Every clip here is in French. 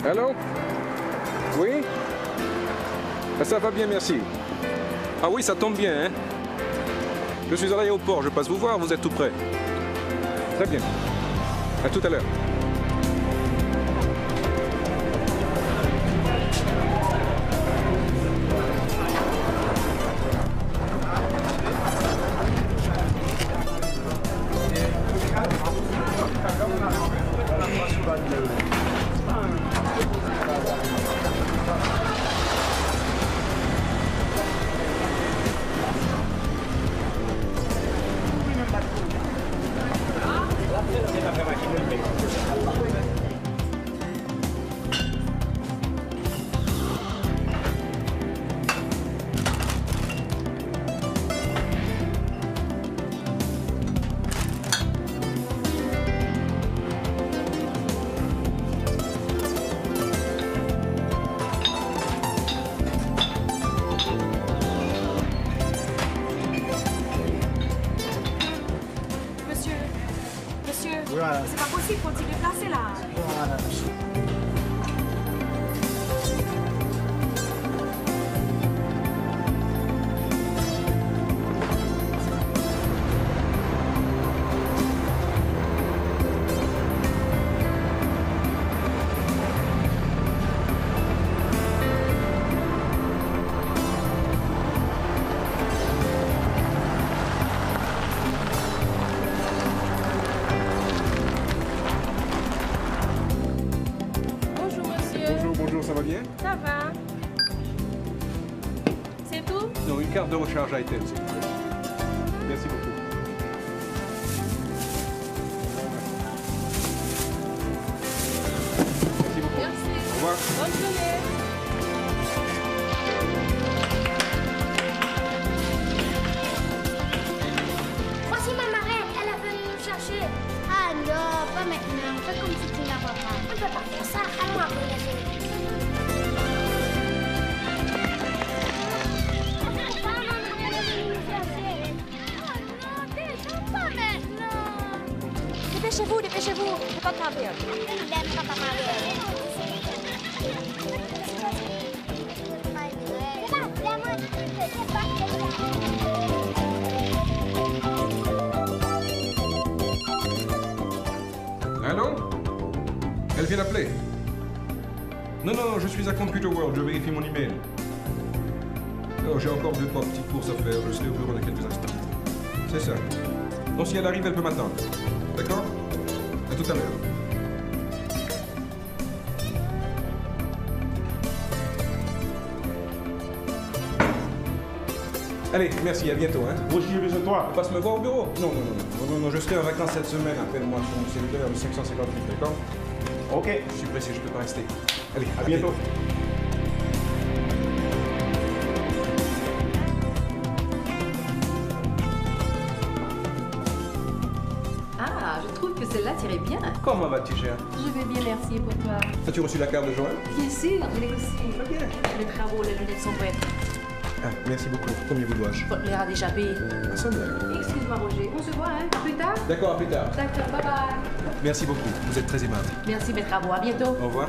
Allô? Oui? Ah, ça va bien, merci. Ah oui, ça tombe bien, hein? Je suis à l'aéroport, je passe vous voir, vous êtes tout près. Très bien. À tout à l'heure. Voilà. C'est pas possible, faut-il déplacer là. Voilà. Bonjour, ça va bien? Ça va. C'est tout? Non, une carte de recharge à Etel, s'il vous plaît. Merci beaucoup. Merci beaucoup. Merci. Au revoir. Bonne journée. Voici ma marraine, elle est venue nous chercher. Ah non, pas maintenant. Fais comme si tu n'as pas mal. On ne peut pas faire ça. Allons après les autres. Maman, elle est venue nous chercher. Oh non, déjà pas maintenant. Dépêchez-vous, dépêchez-vous. C'est pas grave. Il aime pas ta marraine. Allô? Elle vient d'appeler. Non, je suis à Computer World, je vérifie mon email. Oh, j'ai encore 2-3 petites courses à faire, je serai au bureau dans quelques instants. C'est ça. Donc si elle arrive, elle peut m'attendre. D'accord? À tout à l'heure. Allez, merci, à bientôt. Hein. Moi, j'ai besoin de toi. On passe me voir au bureau? Non, je serai en vacances cette semaine. Appelle-moi sur mon cellulaire de 558, d'accord? Ok. Je suis pressé, je peux pas rester. Allez, À bientôt. Ah, je trouve que celle-là tirait bien. Comment vas-tu, cher? Je vais bien, merci. Et pour toi? As-tu reçu la carte de Joël? Bien sûr, je l'ai reçu. Très bien. Les travaux, les lunettes sont prêtes. Ah, merci beaucoup. Combien vous dois-je? Faut l'air à d'échapper. Ah, ça va. Excuse-moi, Roger. On se voit, hein? À plus tard? D'accord, à plus tard. D'accord, bye bye. Merci beaucoup. Vous êtes très aimable. Merci, mes travaux. À bientôt. Au revoir.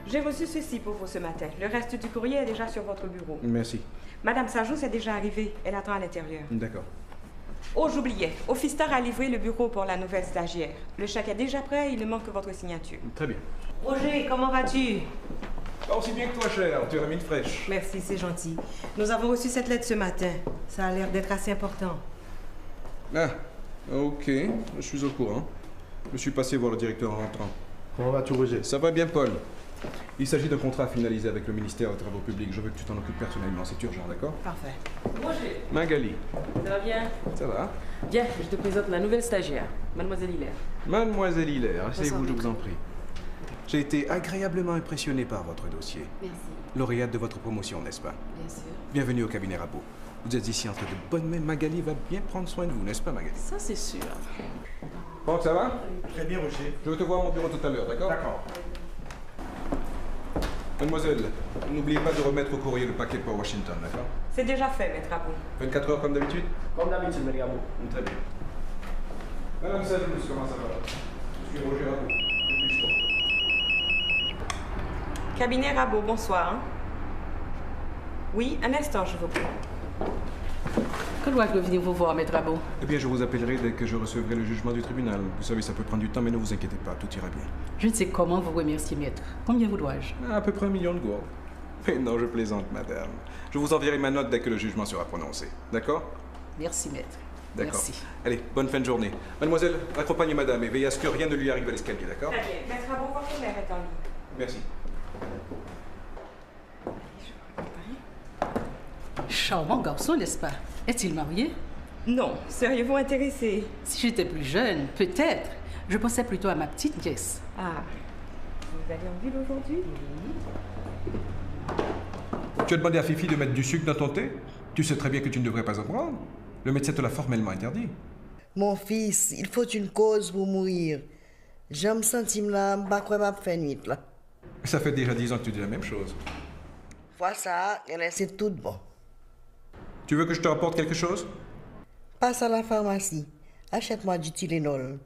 J'ai reçu ceci pour vous ce matin. Le reste du courrier est déjà sur votre bureau. Merci. Madame Sajous est déjà arrivée. Elle attend à l'intérieur. D'accord. Oh, j'oubliais. Officer a livré le bureau pour la nouvelle stagiaire. Le chèque est déjà prêt, il ne manque que votre signature. Très bien. Roger, comment vas-tu? Pas aussi bien que toi, cher. Tu as la mine fraîche. Merci, c'est gentil. Nous avons reçu cette lettre ce matin. Ça a l'air d'être assez important. Ah, ok. Je suis au courant. Je suis passé voir le directeur en rentrant. Comment vas-tu, Roger? Ça va bien, Paul. Il s'agit d'un contrat finalisé avec le ministère des Travaux Publics. Je veux que tu t'en occupes personnellement. C'est urgent, d'accord? Parfait. Roger, Magali. ça va bien? Ça va? Viens, je te présente la nouvelle stagiaire, Mademoiselle Hilaire. Mademoiselle Hilaire, asseyez-vous, je Bonsoir, vous en prie. J'ai été agréablement impressionné par votre dossier. Merci. Lauréate de votre promotion, n'est-ce pas? Bien sûr. Bienvenue au cabinet Rabot. Vous êtes ici entre de bonnes mains. Magali va bien prendre soin de vous, n'est-ce pas, Magali? Ça, c'est sûr. Bon, ça va? Très bien, Roger. Je vais te voir à mon bureau tout à l'heure, d'accord? D'accord. Mademoiselle, n'oubliez pas de remettre au courrier le paquet pour Washington, d'accord? C'est déjà fait, maître Abou. 24 heures comme d'habitude? Comme d'habitude, mes gars. Très bien. Madame Salus, comment ça va? Je suis Roger Rabot. Que puis-je pour? Cabinet Rabot, bonsoir. Hein? Oui, un instant, je vous prie. Quand dois-je venir vous voir, Maître Rabot? Eh bien, je vous appellerai dès que je recevrai le jugement du tribunal. Vous savez, ça peut prendre du temps, mais ne vous inquiétez pas, tout ira bien. Je ne sais comment vous remercier, Maître. Combien vous dois-je? À peu près 1 million de gourdes. Mais non, je plaisante, madame. Je vous enverrai ma note dès que le jugement sera prononcé. D'accord? Merci, Maître. D'accord. Merci. Allez, bonne fin de journée. Mademoiselle, accompagnez madame et veillez à ce que rien ne lui arrive à l'escalier, d'accord? Très bien. Maître Abou, votre mère est en ligne. Merci. Charmant garçon, n'est-ce pas? Est-il marié? Non, seriez-vous intéressé? Si j'étais plus jeune, peut-être. Je pensais plutôt à ma petite nièce. Ah, vous allez en ville aujourd'hui? Tu as demandé à Fifi de mettre du sucre dans ton thé? Tu sais très bien que tu ne devrais pas en prendre. Le médecin te l'a formellement interdit. Mon fils, il faut une cause pour mourir. Je me sens là, je ne vais pas faire nuit là. Ça fait déjà 10 ans que tu dis la même chose. Vois ça, c'est tout bon. Tu veux que je te rapporte quelque chose? Passe à la pharmacie, achète-moi du Tylenol.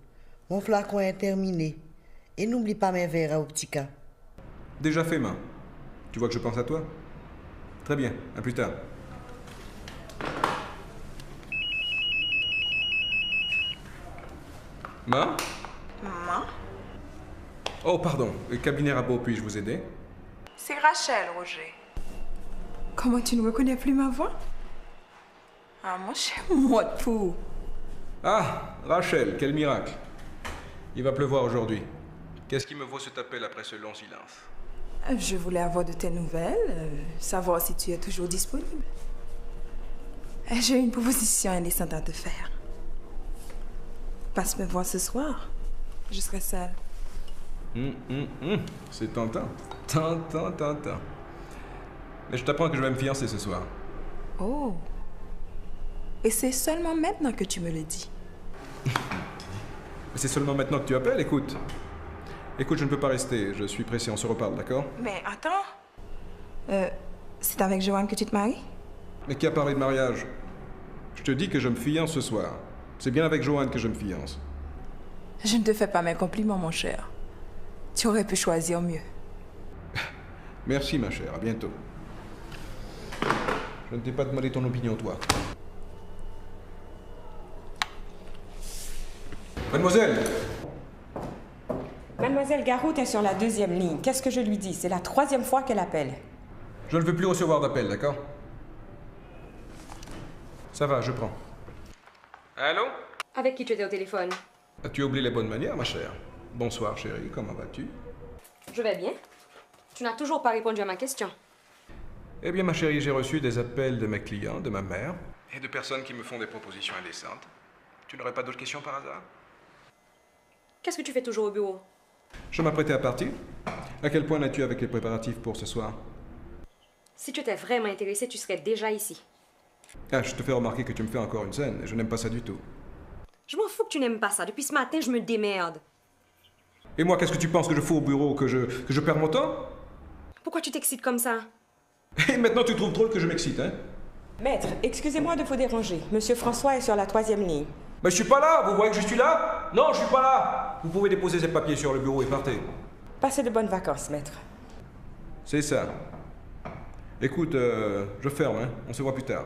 Mon flacon est terminé. Et n'oublie pas mes verres à Optica. Déjà fait, main. Tu vois que je pense à toi? Très bien, à plus tard. Ma? Maman? Oh, pardon. Cabinet Rabot, puis-je vous aider? C'est Rachel, Roger. Comment tu ne reconnais plus ma voix? Ah, mon cher moi de fou. Ah, Rachel, quel miracle. Il va pleuvoir aujourd'hui. Qu'est-ce qui me vaut cet appel après ce long silence? Je voulais avoir de tes nouvelles, savoir si tu es toujours disponible. J'ai une proposition indécente à te faire. Passe me voir ce soir. Je serai seule. C'est tentant. Tentant. Mais je t'apprends que je vais me fiancer ce soir. Oh. Et c'est seulement maintenant que tu me le dis. Mais c'est seulement maintenant que tu appelles, écoute. Écoute, je ne peux pas rester. Je suis pressé, on se reparle, d'accord? Mais attends. C'est avec Joanne que tu te maries? Mais qui a parlé de mariage? Je te dis que je me fiance ce soir. C'est bien avec Joanne que je me fiance. Je ne te fais pas mes compliments, mon cher. Tu aurais pu choisir mieux. Merci, ma chère. À bientôt. Je ne t'ai pas demandé ton opinion, toi. Mademoiselle! Mademoiselle Garout est sur la 2e ligne. Qu'est-ce que je lui dis? C'est la 3e fois qu'elle appelle. Je ne veux plus recevoir d'appel, d'accord? Ça va, je prends. Allô? Avec qui tu étais au téléphone? As-tu oublié les bonnes manières, ma chère? Bonsoir, chérie. Comment vas-tu? Je vais bien. Tu n'as toujours pas répondu à ma question. Eh bien, ma chérie, j'ai reçu des appels de mes clients, de ma mère, et de personnes qui me font des propositions indécentes. Tu n'aurais pas d'autres questions par hasard? Qu'est-ce que tu fais toujours au bureau? Je m'apprêtais à partir. À quel point es-tu avec les préparatifs pour ce soir? Si tu étais vraiment intéressé, tu serais déjà ici. Ah, je te fais remarquer que tu me fais encore une scène, et je n'aime pas ça du tout. Je m'en fous que tu n'aimes pas ça. Depuis ce matin, je me démerde. Et moi, qu'est-ce que tu penses que je fous au bureau, que je perds mon temps? Pourquoi tu t'excites comme ça? Et maintenant, tu trouves drôle que je m'excite, hein? Maître, excusez-moi de vous déranger. Monsieur François est sur la 3e ligne. Mais je suis pas là! Vous voyez que je suis là? Non, je suis pas là! Vous pouvez déposer ces papiers sur le bureau et partez. Passez de bonnes vacances, maître. C'est ça. Écoute, je ferme, hein? On se voit plus tard.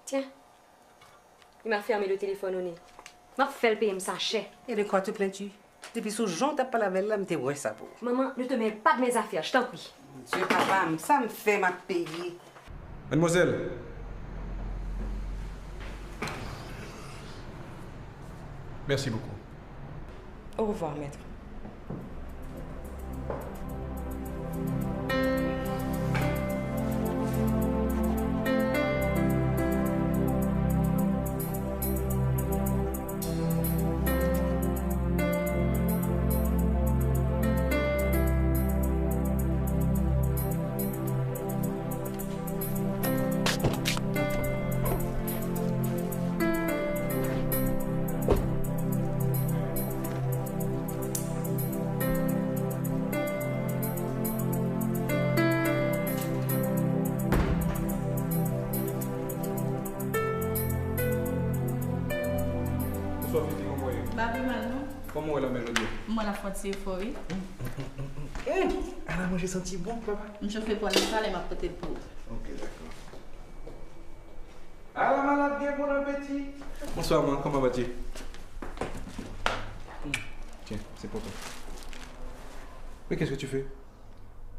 Tiens. Il m'a fermé le téléphone au nez. M'a fait le payer, me sachet. Et de quoi te plains-tu? Depuis ce jour, t'as pas la veille là, mais t'es ouais ça pour. Maman, ne te mêle pas de mes affaires, je t'en prie. Monsieur papa, ça me fait ma payer. Mademoiselle. Merci beaucoup. Au revoir, maître. Comment est la mélodie? Moi, la faute, c'est euphorie. Alors, moi, j'ai senti bon, papa. Je fais pour le salle et m'a prêté le pot. Ok, d'accord. Alors, malade, bien bon appétit. Bonsoir, maman. Comment vas-tu? Tiens, c'est pour toi. Mais qu'est-ce que tu fais?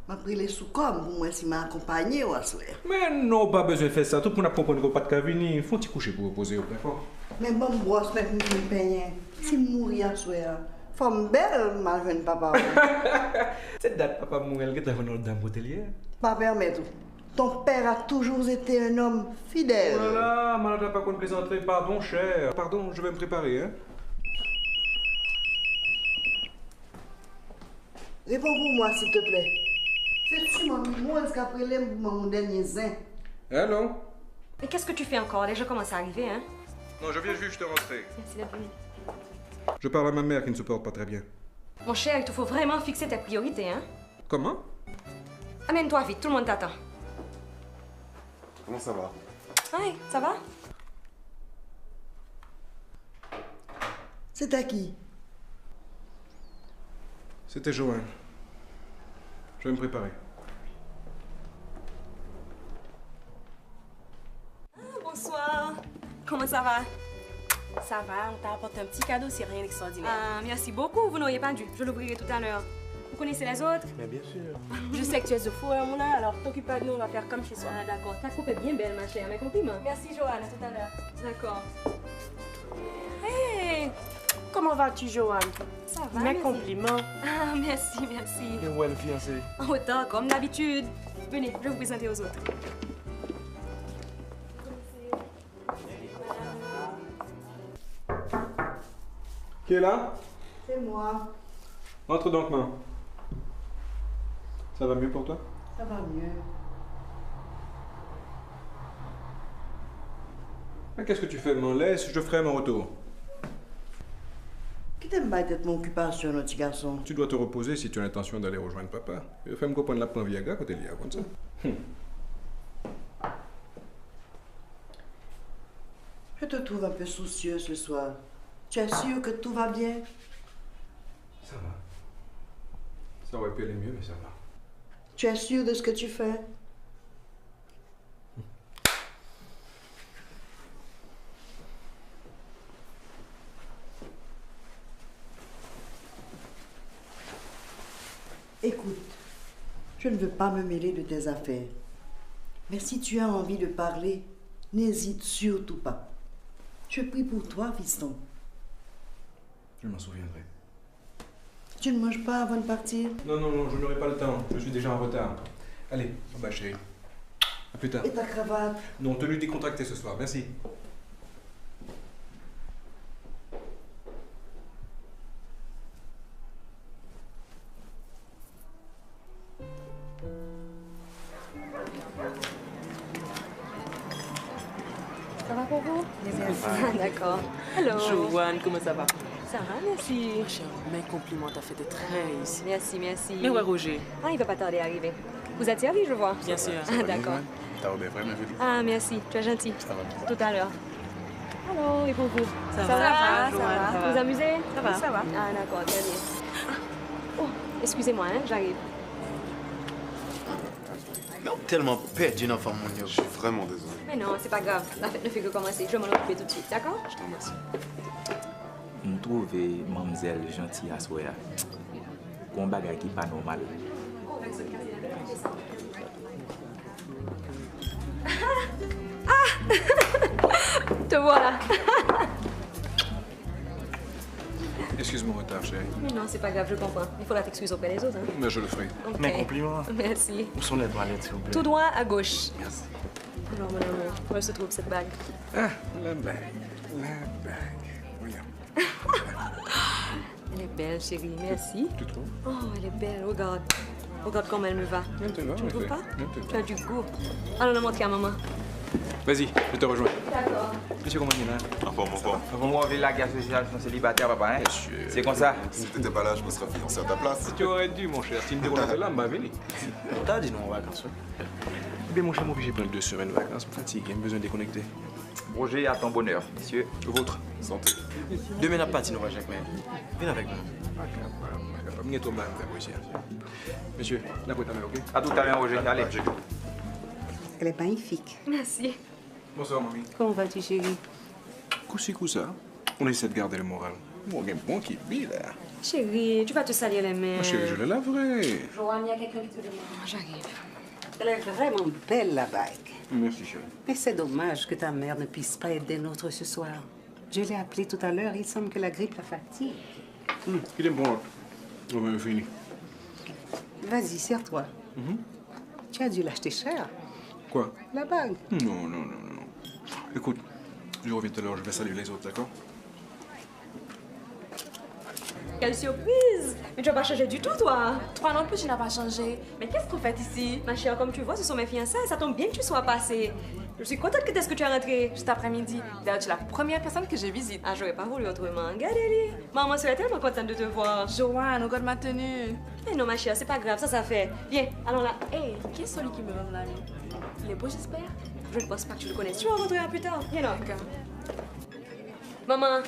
Je pris les sous-comme pour moi si m'a accompagné ou à soir. Mais non, pas besoin de faire ça. Tout le monde a compris qu'on pas de cavini. Il faut t'y coucher pour reposer, d'accord? Mais bon, brosse, mais je me peigner. Si je mourir à soir, femme belle, mal jeune papa. Cette date, papa mourir, elle est dans le dame hôtelière. Pas permettre. Ton père a toujours été un homme fidèle. Oh là là, malade, t'as pas qu'on plaisanterie. Pardon, cher. Pardon, je vais me préparer, hein. Réponds pour moi, s'il te plaît. C'est-tu, moi, est-ce qu'après l'aime pour mon dernier zin? Allô? Mais qu'est-ce que tu fais encore? Déjà commencé à arriver, hein? Non, je viens juste de rentrer. Merci d'être venu. Je parle à ma mère qui ne se porte pas très bien. Mon cher, il te faut vraiment fixer tes priorités, hein? Comment? Amène-toi vite, tout le monde t'attend. Comment ça va? Ouais, ça va? C'est à qui? C'était Joanne. Je vais me préparer. Bonsoir. Comment ça va? Ça va, on t'a apporté un petit cadeau, c'est rien d'extraordinaire. Ah, merci beaucoup, vous n'auriez pas dû. Je l'ouvrirai tout à l'heure. Vous connaissez les autres? Mais bien sûr. Je sais que tu es au four, mon âme, alors t'occupe pas de nous, on va faire comme chez soi. Ah, d'accord. Ta coupe est bien belle, ma chère. Mes compliments. Merci, Joanne, à tout à l'heure. D'accord. Hey! Comment vas-tu, Joanne? Ça va, Mes merci. compliments. Ah, merci, merci. Et où est le fiancé? Autant, comme d'habitude. Venez, je vais vous présenter aux autres. Qui est là? C'est moi. Entre donc, maman. Ça va mieux pour toi? Ça va mieux. Mais qu'est-ce que tu fais, maman? Laisse, je ferai mon retour. Qui t'aime pas être mon occupation, notre petit garçon? Tu dois te reposer si tu as l'intention d'aller rejoindre papa. Fais-moi comprendre la prendre Viagra quand elle y a, comme ça. Je te trouve un peu soucieux ce soir. Tu es sûr que tout va bien? Ça va. Ça aurait pu aller mieux, mais ça va. Tu es sûr de ce que tu fais? Écoute, je ne veux pas me mêler de tes affaires. Mais si tu as envie de parler, n'hésite surtout pas. Je prie pour toi, fiston. Je m'en souviendrai. Tu ne manges pas avant de partir? Non, non, non, je n'aurai pas le temps. Je suis déjà en retard. Allez, au bas, chérie. À plus tard. Et ta cravate? Non, tenue décontractée ce soir. Merci. Ça va pour vous? Ah, d'accord. Hello. Joanne, comment ça va? Ça va, merci. Ma chère, mes compliments, t'as fait de très réussi. Merci, merci. Mais où est Roger? Ah, il va pas tarder à arriver. Vous êtes servi, je vois? Bien sûr. Ah, d'accord. T'as bien vraiment joli. Ah, merci. Tu es gentil. Ça va bien. Tout à l'heure. Alors, et pour vous? Ça va, va, ça Joanne, va. ça va. Vous amusez? Ça va. Ça va. Ah, d'accord, très bien. Ah. Oh, excusez-moi, hein, j'arrive. Mais on est tellement perdu dans l'enfant, mon Dieu. Je suis vraiment désolé. Mais non, c'est pas grave. La fête ne fait que commencer. Je vais m'en occuper tout de suite, d'accord? Je te remercie. Je trouve mademoiselle gentille à soi. Un bagage qui n'est pas normal. Te voilà. Excuse mon retard, chérie. Mais non, c'est pas grave, je comprends. Il faudra t'excuser auprès des autres. Hein? Mais je le ferai. Ok. Mes compliments. Merci. Où sont les toilettes, s'il vous plaît? Tout droit à gauche. Merci. Alors, mon amour, où elle se trouve cette bague? Ah, la bague. La bague. Regarde. Elle est belle, chérie, merci. Tu trouves? Oh, elle est belle, regarde. Regarde comment elle me va. Maintenant, Tu ne trouves en pas? effet. Maintenant. Tu as du goût. Allons la montrer à maman. Vas-y, je te rejoins. D'accord. Monsieur Romanina. Comment on vit la guerre sociale, je suis célibataire, papa, hein? C'est comme ça. Si t'étais pas là, je me serais fiancé à ta place. Tu aurais dû, mon cher. Si tu me déroules là, m'a venu. T'as dit non en vacances, oui. Eh bien, mon cher, moi, j'ai pris 2 semaines de vacances. Je me fatigue, j'ai besoin de déconnecter. Roger, à ton bonheur, monsieur. Le vôtre. Santé. Demain, n'a pas dit non, Jacques, mais viens avec moi. Monsieur, la boîte à main, ok? À tout à l'heure, Roger. Allez. Elle est magnifique. Merci. Bonsoir, mamie. Comment vas-tu, chérie? Coussi, coussa. On essaie de garder le moral. Bon, il y a un bon qui vit, là. Chérie, tu vas te salir les mains. Ma chérie, je le laverai. Joanne, il y a quelqu'un qui te demande. J'arrive. Elle est vraiment belle, la bague. Merci, chérie. Mais c'est dommage que ta mère ne puisse pas être des nôtres ce soir. Je l'ai appelée tout à l'heure, il semble que la grippe la fatigue. Il est bon. On va fini. Vas-y, serre-toi. Tu as dû l'acheter cher. Quoi? La bague. Non. Écoute, je reviens tout à l'heure, je vais saluer les autres, d'accord? Quelle surprise! Mais tu vas pas changer du tout, toi! Toi non plus, tu n'as pas changé. Mais qu'est-ce que vous faites ici? Ma chère, comme tu vois, ce sont mes fiançailles. Ça tombe bien que tu sois passée. Je suis contente que tu es rentrée. Cet après-midi. D'ailleurs, tu es la première personne que je visite. Ah, j'aurais pas voulu autrement. Regardez-les. Maman serait tellement contente de te voir. Joanne, regarde ma tenue. Eh non, ma chère, c'est pas grave, ça fait. Viens, allons là. Hé, qui est celui qui me donne la main? Il est beau, j'espère? Je ne pense pas que tu le connaisses. Tu vas rentrer plus tard. Viens là. D'accord. Maman,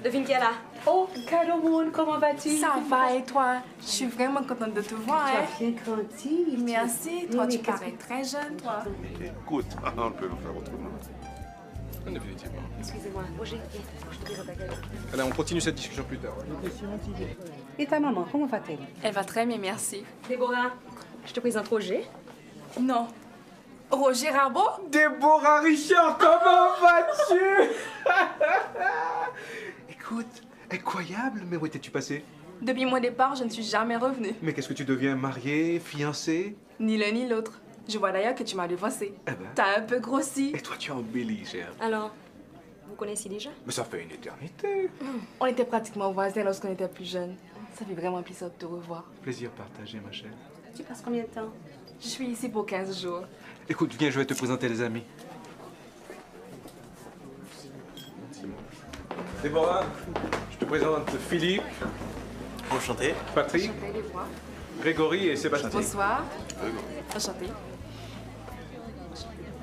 devine qui est là. Oh, Caroline, comment vas-tu? Ça va et toi? Je suis vraiment contente de te voir. Tu Hein? as bien grandi. Merci. Toi, Oui, tu qu'est-ce parais très jeune, toi. Écoute, on peut le faire autrement. Définitivement. Excusez-moi, Roger, viens. Je te présente à quelqu'un. Allez, on continue cette discussion plus tard. Et ta maman, comment va-t-elle? Elle va très bien, merci. Déborah, je te présente Roger. Non. Roger Rabot? Déborah Richard, comment vas-tu? Écoute, incroyable, mais où étais-tu passé? Depuis mon départ, je ne suis jamais revenue. Mais qu'est-ce que tu deviens, marié, fiancé? Ni l'un ni l'autre. Je vois d'ailleurs que tu m'as devancé. Eh ben. T'as un peu grossi. Et toi, tu as embelli, cher. Alors, vous connaissez déjà? Mais ça fait une éternité. On était pratiquement voisins lorsqu'on était plus jeunes. Ça fait vraiment plaisir de te revoir. Plaisir partagé, ma chère. Tu passes combien de temps? Je suis ici pour 15 jours. Écoute, viens, je vais te présenter les amis. Déborah, je te présente Philippe. Enchanté. Patrick. Enchantée de voir. Grégory et Sébastien. Bonsoir. Enchantée.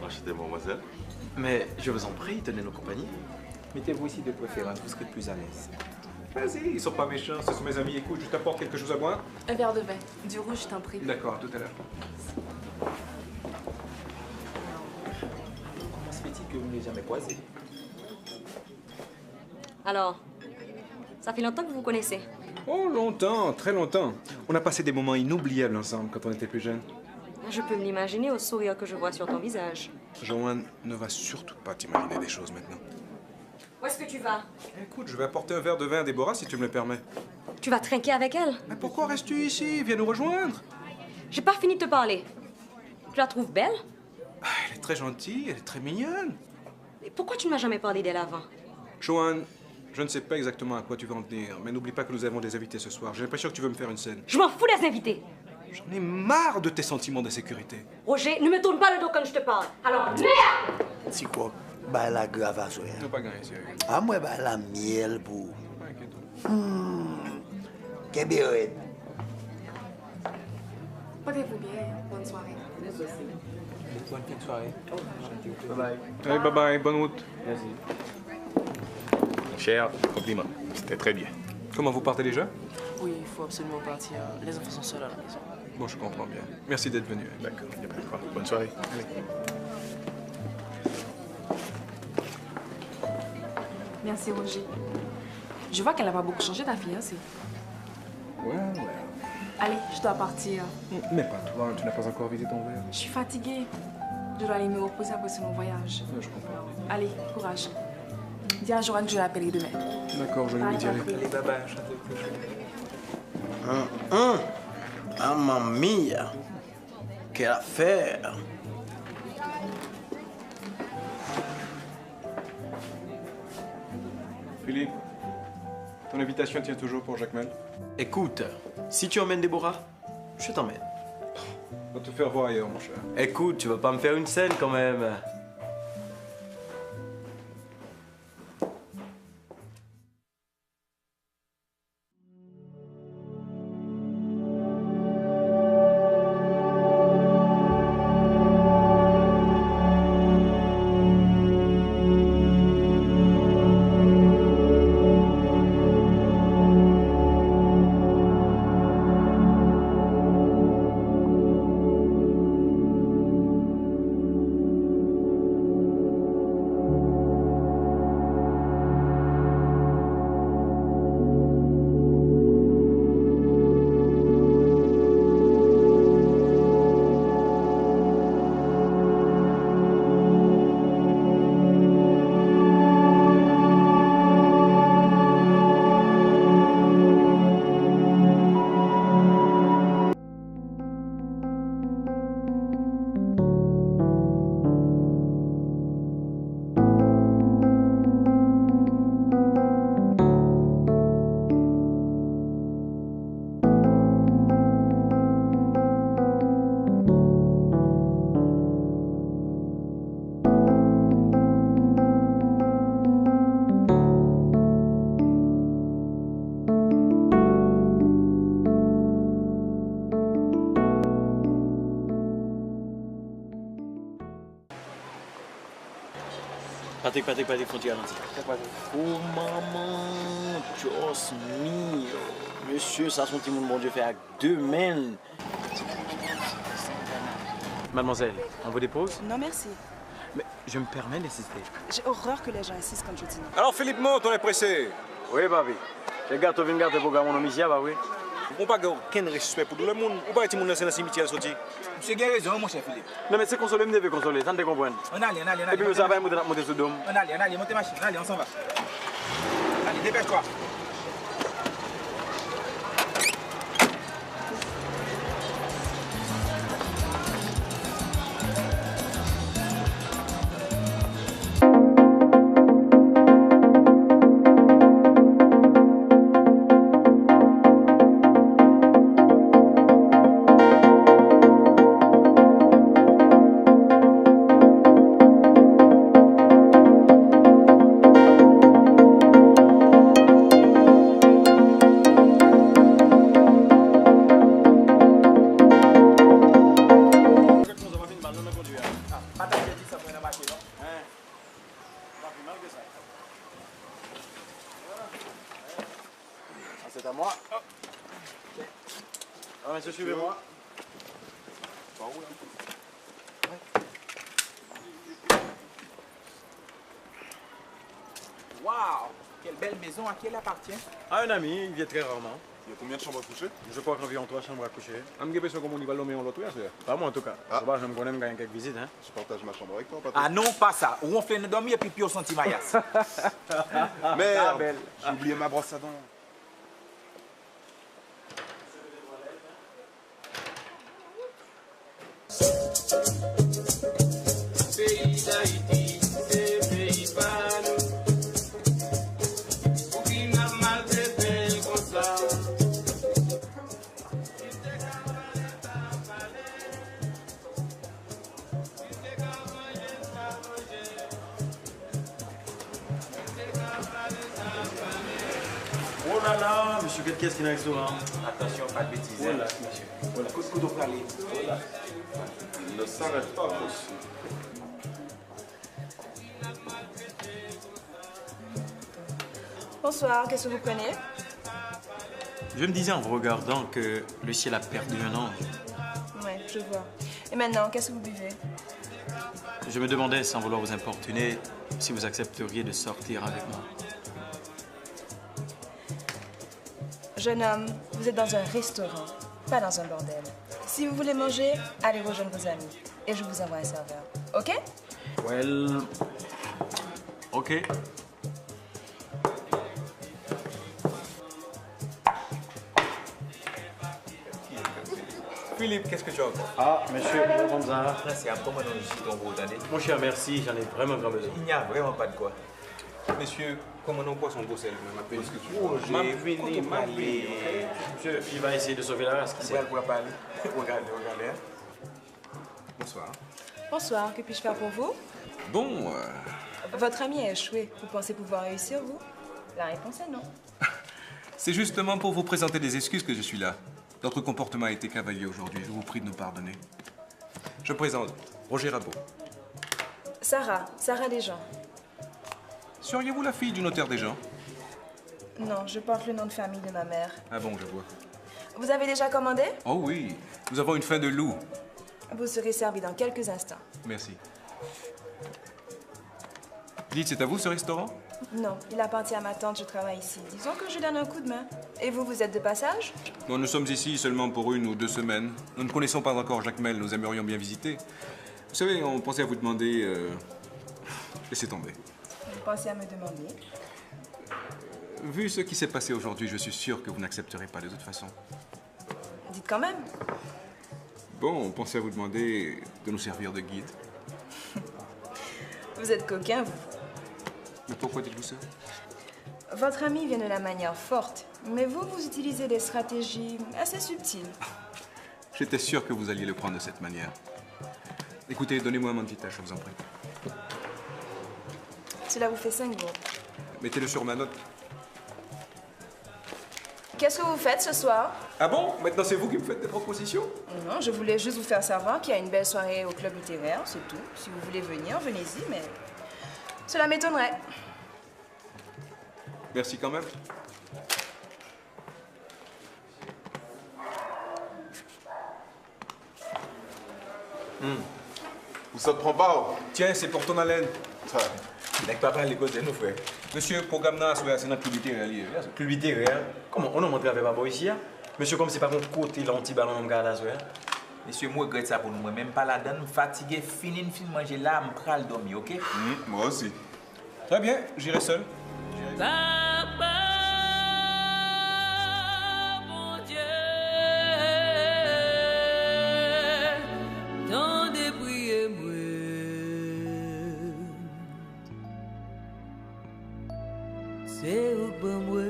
Enchanté, mademoiselle. Mais je vous en prie, tenez-nous compagnie. Mettez-vous ici de préférence, vous serez plus à l'aise. Vas-y, ils sont pas méchants, ce sont mes amis. Écoute, je t'apporte quelque chose à boire? Un verre de vin. Du rouge, je t'en prie. D'accord, à tout à l'heure. Comment se fait-il que vous n'ayez jamais croisé? Alors, ça fait longtemps que vous vous connaissez? Oh, longtemps, très longtemps. On a passé des moments inoubliables ensemble quand on était plus jeunes. Je peux me l'imaginer au sourire que je vois sur ton visage. Joanne ne va surtout pas t'imaginer des choses maintenant. Où est-ce que tu vas? Écoute, je vais apporter un verre de vin à Déborah si tu me le permets. Tu vas trinquer avec elle? Mais pourquoi restes-tu ici? Viens nous rejoindre. J'ai pas fini de te parler. Tu la trouves belle? Ah, elle est très gentille, elle est très mignonne. Et pourquoi tu ne m'as jamais parlé d'elle avant? Joanne, je ne sais pas exactement à quoi tu vas en venir, mais n'oublie pas que nous avons des invités ce soir. J'ai l'impression que tu veux me faire une scène. Je m'en fous des invités. J'en ai marre de tes sentiments d'insécurité. Roger, ne me tourne pas le dos quand je te parle. Alors, merde! Si quoi, bah la grave à soir. Non, pas gagné, sérieux. Ah, moi, bah la miel pour. Kébéret. Portez-vous bien. Bonne soirée. Bonne fin de soirée. Bye bye. Allez, bye bye, bonne route. Merci. Cher, compliment. C'était très bien. Comment vous partez déjà? Oui, il faut absolument partir. Les enfants sont seuls à la maison. Bon, je comprends bien. Merci d'être venu. D'accord, il n'y a pas de quoi. Bonne soirée. Allez. Merci, Roger. Je vois qu'elle n'a pas beaucoup changé, ta fiancée. Ouais. Allez, je dois partir. Mais pas toi, tu n'as pas encore visé ton verre. Je suis fatiguée. Je dois aller me reposer après ce long voyage. Je comprends. Allez, courage. Dis à Joanne que je l'appelle demain. D'accord, je vais lui dire. Allez, bye bye, enchanté. Mamma mia! Quelle affaire! Philippe, ton invitation tient toujours pour Jacmel? Écoute, si tu emmènes Déborah, je t'emmène. Va te faire voir ailleurs, mon cher. Écoute, tu vas pas me faire une scène quand même. Patrick, faut dire oh maman, Dios mio. Monsieur, ça son petit monde, bon Dieu, fait avec 2 mains. Mademoiselle, on vous dépose? Non, merci. Mais je me permets d'insister. J'ai horreur que les gens insistent quand je dis non. Alors Philippe, monte, on est pressé. Oui, babi. Les gars, tu viens garder pour mon homme ici, bah oui. On n'a pas aucun respect pour tout le monde. On va pas dans le cimetière sorti. Monsieur a raison, mon cher Philippe. Non, mais c'est consoler, me devez consoler, ça ne te comprend. On allez. Et puis, vous savez, monter sous dôme. On allez, montez machine, allez, on s'en va. Allez, dépêche-toi. C'est à moi. Ah, monsieur, suivez-moi. Waouh, quelle belle maison, à qui elle appartient? À un ami, il vient très rarement. Il y a combien de chambres à coucher? Je crois qu'environ 3 chambres à coucher. Je me question comment on va l'homme en l'autre, c'est. Pas moi en tout cas. Ah. Je me connais même quelques visites. Hein. Je partage ma chambre avec toi, Patrick. Ah non, pas ça. Où on fait une dormir et puis on sentit Mayas. Merde, j'ai oublié ma brosse à dents. Pays d'Haïti, c'est pays pas nous. Pour qui n'a mal traité comme ça. Oh là là, monsieur, qu'est-ce qu'il y a dans le restaurant? Attention, pas de bêtises. Voilà, monsieur. Voilà, coup de aller. Voilà. Il ne s'arrête pas, monsieur. Bonsoir, qu'est-ce que vous prenez? Je me disais en vous regardant que le ciel a perdu un ange. Ouais, je vois. Et maintenant, qu'est-ce que vous buvez? Je me demandais, sans vouloir vous importuner, si vous accepteriez de sortir avec moi. Jeune homme, vous êtes dans un restaurant, pas dans un bordel. Si vous voulez manger, allez rejoindre vos amis. Et je vous envoie un serveur. OK? Well... Ok. Philippe, qu'est-ce que tu as encore? Ah, monsieur, comme ça. Là, c'est un peu maintenant ici ton beau, attendez. Mon cher, merci, j'en ai vraiment grand besoin. Il n'y a vraiment pas de quoi. Messieurs, comment on boit son beau sel? Qu'est-ce que tu veux? Oh, j'ai venu m'aller. Monsieur, il va essayer de sauver la race, qui sait? Pour pas aller. Regardez. Bonsoir. Bonsoir, que puis-je faire pour vous? Bon, Votre ami a échoué. Vous pensez pouvoir réussir, vous? La réponse est non. c'est justement pour vous présenter des excuses que je suis là. Notre comportement a été cavalier aujourd'hui. Je vous prie de nous pardonner. Je présente Roger Rabot. Sarah Desjans. Seriez-vous la fille du notaire Desjans? Non, je porte le nom de famille de ma mère. Ah bon, je vois. Vous avez déjà commandé? Oh oui, nous avons une faim de loup. Vous serez servi dans quelques instants. Merci. Dites, c'est à vous ce restaurant? Non, il appartient à ma tante, je travaille ici. Disons que je donne un coup de main. Et vous, vous êtes de passage? Non, nous sommes ici seulement pour 1 ou 2 semaines. Nous ne connaissons pas encore Jacmel, nous aimerions bien visiter. Vous savez, on pensait à vous demander... Laissez tomber. Vous pensez à me demander? Vu ce qui s'est passé aujourd'hui, je suis sûr que vous n'accepterez pas de toute façon. Dites quand même. Bon, on pensait à vous demander de nous servir de guide. Vous êtes coquin, vous. Mais pourquoi dites-vous ça? Votre ami vient de la manière forte, mais vous, vous utilisez des stratégies assez subtiles. J'étais sûr que vous alliez le prendre de cette manière. Écoutez, donnez-moi mon petit tâche, je vous en prie. Cela vous fait 5 jours. Mettez-le sur ma note. Qu'est-ce que vous faites ce soir? Ah bon? Maintenant, c'est vous qui me faites des propositions? Non, je voulais juste vous faire savoir qu'il y a une belle soirée au club littéraire, c'est tout. Si vous voulez venir, venez-y, mais cela m'étonnerait. Merci quand même. Vous ça te prend pas? Tiens, c'est pour ton haleine. Ça. Il n'a pas parlé de côté, nous, frère. Monsieur, programme là, c'est notre club littéraire. Club littéraire? Comment? On a montré avec Babo ici, hein? Monsieur, comme c'est pas mon côté, l'anti-ballon, on garde là, soir. Monsieur, moi, je regrette ça pour nous. Même pas la donne, fatigué, fini, une film manger là, je pral dormir, ok? Moi aussi. Très bien, j'irai seul. Papa, mon Dieu, tant de prier moi, c'est au bon moi,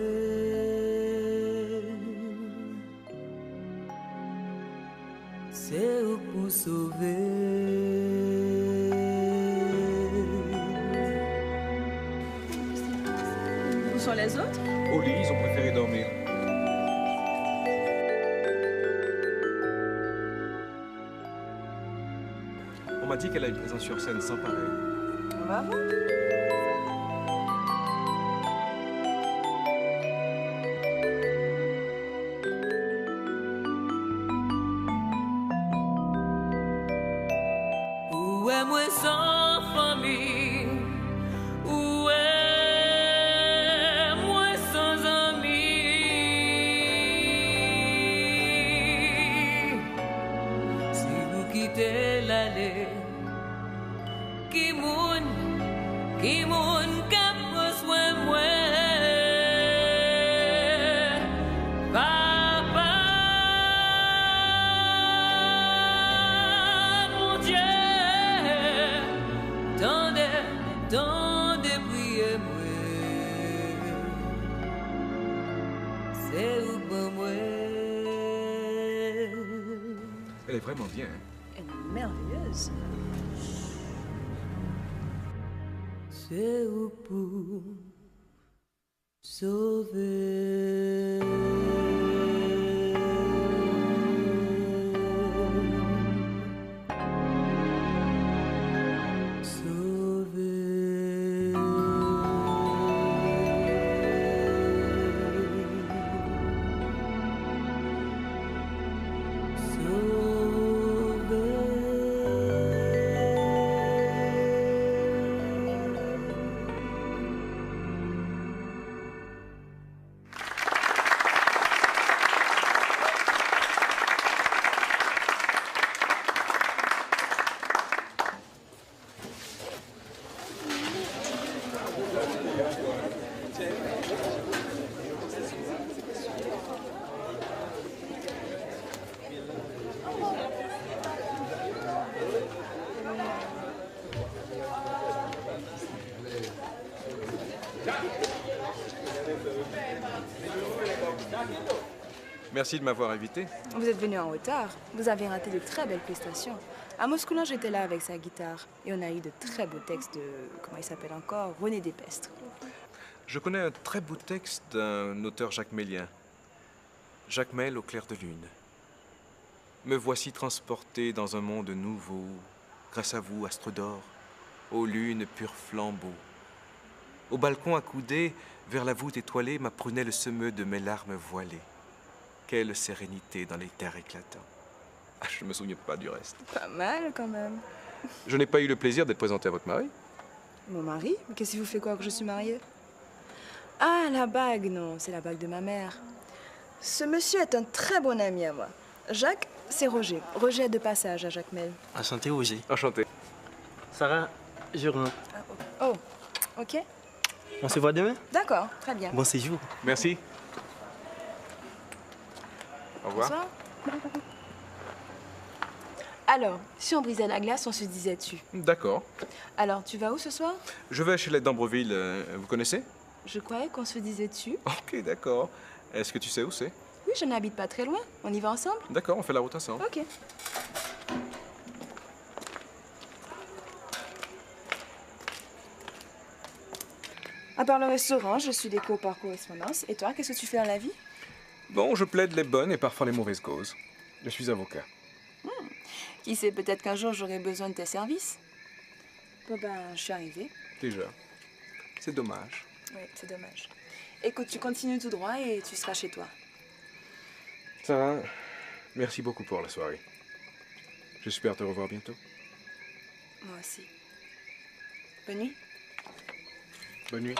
c'est au pour sauver. Où sont les autres? Au lit, ils ont préféré dormir. On m'a dit qu'elle a une présence sur scène sans pareil. Bravo. Où est moi sans famille? Où est moi sans amis? Si vous quittez l'allée, qui moun k'ap prend soin moi? Papa, mon Dieu, tendez, priez moi, c'est où pour moi. Elle est vraiment bien. Hein? Elle est merveilleuse. C'est où pour sauver. Merci de m'avoir invité. Vous êtes venu en retard. Vous avez raté de très belles prestations. À Moscou, j'étais là avec sa guitare. Et on a eu de très beaux textes de... Comment il s'appelle encore? René Despestre. Je connais un très beau texte d'un auteur jacmélien. Jacmel au clair de lune. Me voici transporté dans un monde nouveau, grâce à vous, astre d'or, aux lunes pur flambeau. Au balcon accoudé, vers la voûte étoilée, ma prunelle se meut de mes larmes voilées. Quelle sérénité dans les terres éclatants. Ah, je ne me souviens pas du reste. Pas mal, quand même. Je n'ai pas eu le plaisir d'être présenté à votre mari. Mon mari? Mais qu'est-ce qui vous fait croire que je suis mariée? Ah, la bague, non, c'est la bague de ma mère. Ce monsieur est un très bon ami à moi. Jacques, c'est Roger. Roger est de passage à Jacmel. Enchanté, Roger. Enchanté. Sarah, je rentre. Oh, ok. On se voit demain? D'accord, très bien. Bon séjour. Merci. Au revoir. Bonsoir. Alors, si on brisait la glace, on se disait tu. D'accord. Alors, tu vas où ce soir? Je vais chez les d'Ambreville. Vous connaissez? Je croyais qu'on se disait tu. Ok, d'accord. Est-ce que tu sais où c'est? Oui, je n'habite pas très loin. On y va ensemble? D'accord, on fait la route ensemble. Ok. À part le restaurant, je suis des cours par correspondance. Et toi, qu'est-ce que tu fais dans la vie? Bon, je plaide les bonnes et parfois les mauvaises causes. Je suis avocat. Qui sait, peut-être qu'un jour j'aurai besoin de tes services. Bon ben, je suis arrivée. Déjà. C'est dommage. Oui, c'est dommage. Écoute, tu continues tout droit et tu seras chez toi. Sarah, merci beaucoup pour la soirée. J'espère te revoir bientôt. Moi aussi. Bonne nuit. Bonne nuit.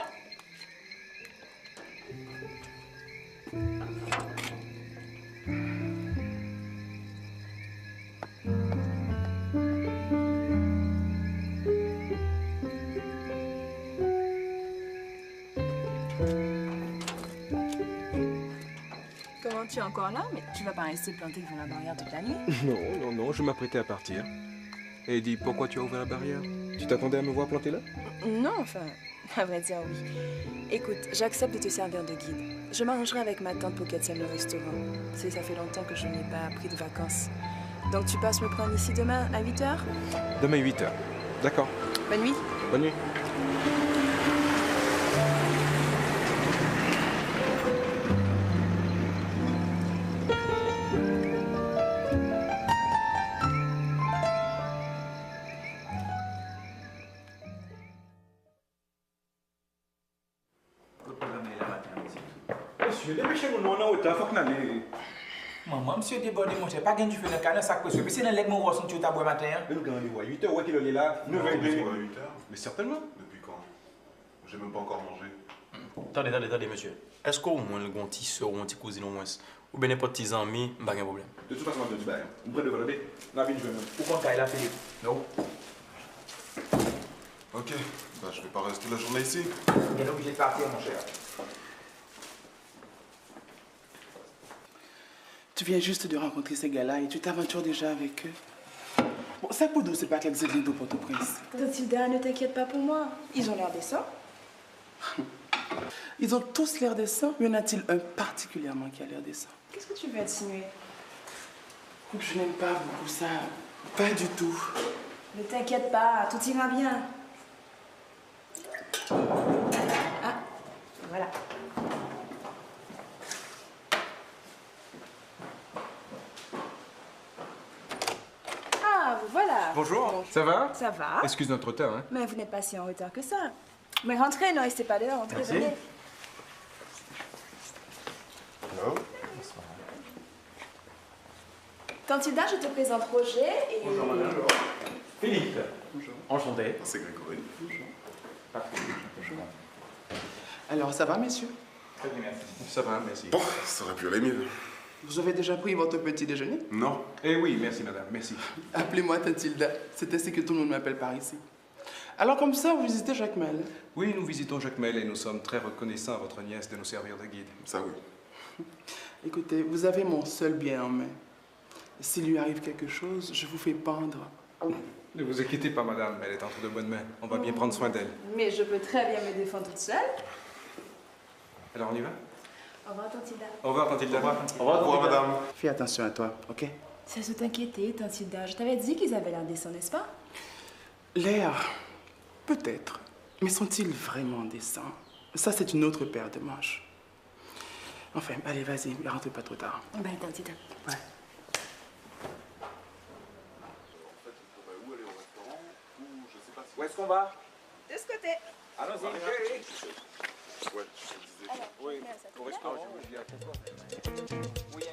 Comment tu es encore là? Mais tu vas pas rester planté devant la barrière toute la nuit? Non, je m'apprêtais à partir. Et dis, pourquoi tu as ouvert la barrière? Tu t'attendais à me voir planter là? Non, enfin, à vrai dire, oui. Écoute, j'accepte de te servir de guide. Je m'arrangerai avec ma tante pour qu'elle tienne le restaurant. Tu sais, ça fait longtemps que je n'ai pas pris de vacances. Donc tu passes me prendre ici demain à 8h? Demain 8h. D'accord. Bonne nuit. Bonne nuit. Monsieur, dépêchez-vous, nous, on est en retard, faut que nous allions. Maman, monsieur débordé, mon cher, pas gain du feu dans le canard, sac précieux. Mais c'est dans l'aide, mon roi, son tu as boire matin. Mais nous, quand on est 8h, ouais, qu'il est là, 9h30. 8h? Mais certainement. Depuis quand? J'ai même pas encore mangé. Attendez, monsieur. Est-ce qu'au moins le petit soeur ou un petit cousine au moins, ou bien n'importe petit ami, pas de problème? De toute façon, on va te dire, on prend de voler, la vie, je vais même. Ou quand il a fait non. Ok, bah je vais pas rester la journée ici. Il est obligé de partir, mon cher. Tu viens juste de rencontrer ces gars-là et tu t'aventures déjà avec eux. Bon, ça pour nous, c'est pas quelques églises de Port-au-Prince. Mathilda, ne t'inquiète pas pour moi. Ils ont l'air décents. Ils ont tous l'air décents, mais y en a-t-il un particulièrement qui a l'air décent? Qu'est-ce que tu veux insinuer? Je n'aime pas beaucoup ça. Pas du tout. Ne t'inquiète pas, tout ira bien. Ah, voilà. Ah, vous voilà. Bonjour. Ça va? Ça va. Excuse notre retard, hein? Mais vous n'êtes pas si en retard que ça. Mais rentrez, ne restez pas dehors, rentrez, Merci. venez. Hello. Tantilda, je te présente Roger et... Bonjour, madame. Philippe. Bonjour. Enchanté. C'est Grégory. Bonjour. Alors, ça va, messieurs? Très bien, merci. Ça va, merci. Bon, ça aurait pu aller mieux. Vous avez déjà pris votre petit déjeuner? Non. Eh oui, merci madame, merci. Appelez-moi Tantilda. C'est ainsi que tout le monde m'appelle par ici. Alors, comme ça, vous visitez Jacmel? Oui, nous visitons Jacmel et nous sommes très reconnaissants à votre nièce de nous servir de guide. Ça oui. Écoutez, vous avez mon seul bien en main. S'il lui arrive quelque chose, je vous fais pendre. Ne vous inquiétez pas madame, elle est entre de bonnes mains. On va bien prendre soin d'elle. Mais je peux très bien me défendre toute seule. Alors on y va? Au revoir, Tante Hilda. Au revoir, Tante Hilda. Au revoir, madame. Fais attention à toi, ok? Ça se t'inquiéter, Tante Hilda. Je t'avais dit qu'ils avaient l'air décents, n'est-ce pas? L'air, peut-être. Mais sont-ils vraiment décents? Ça, c'est une autre paire de manches. Enfin, allez, vas-y, ne rentre pas trop tard. Ben, Tante Hilda. Ouais. Où est-ce qu'on va? De ce côté. Allons-y. Ouais, je te disais. Alors, Oui, au restaurant. Oui,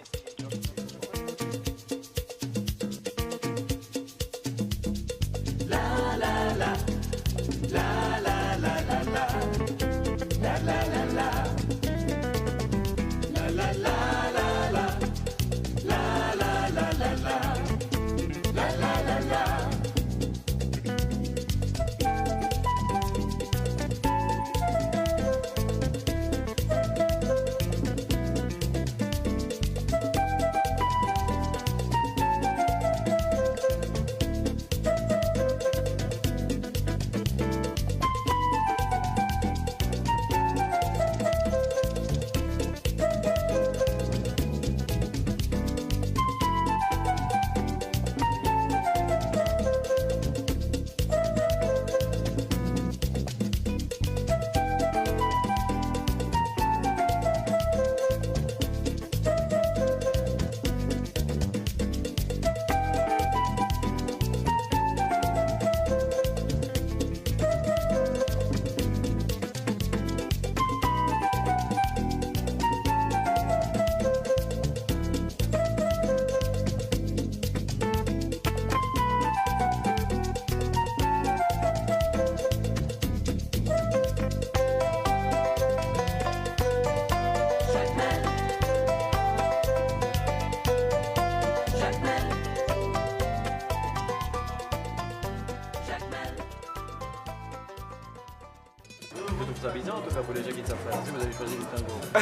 Ça bizarre en tout cas pour les gens qui ne savent pas danser, vous avez choisi le tango. Bah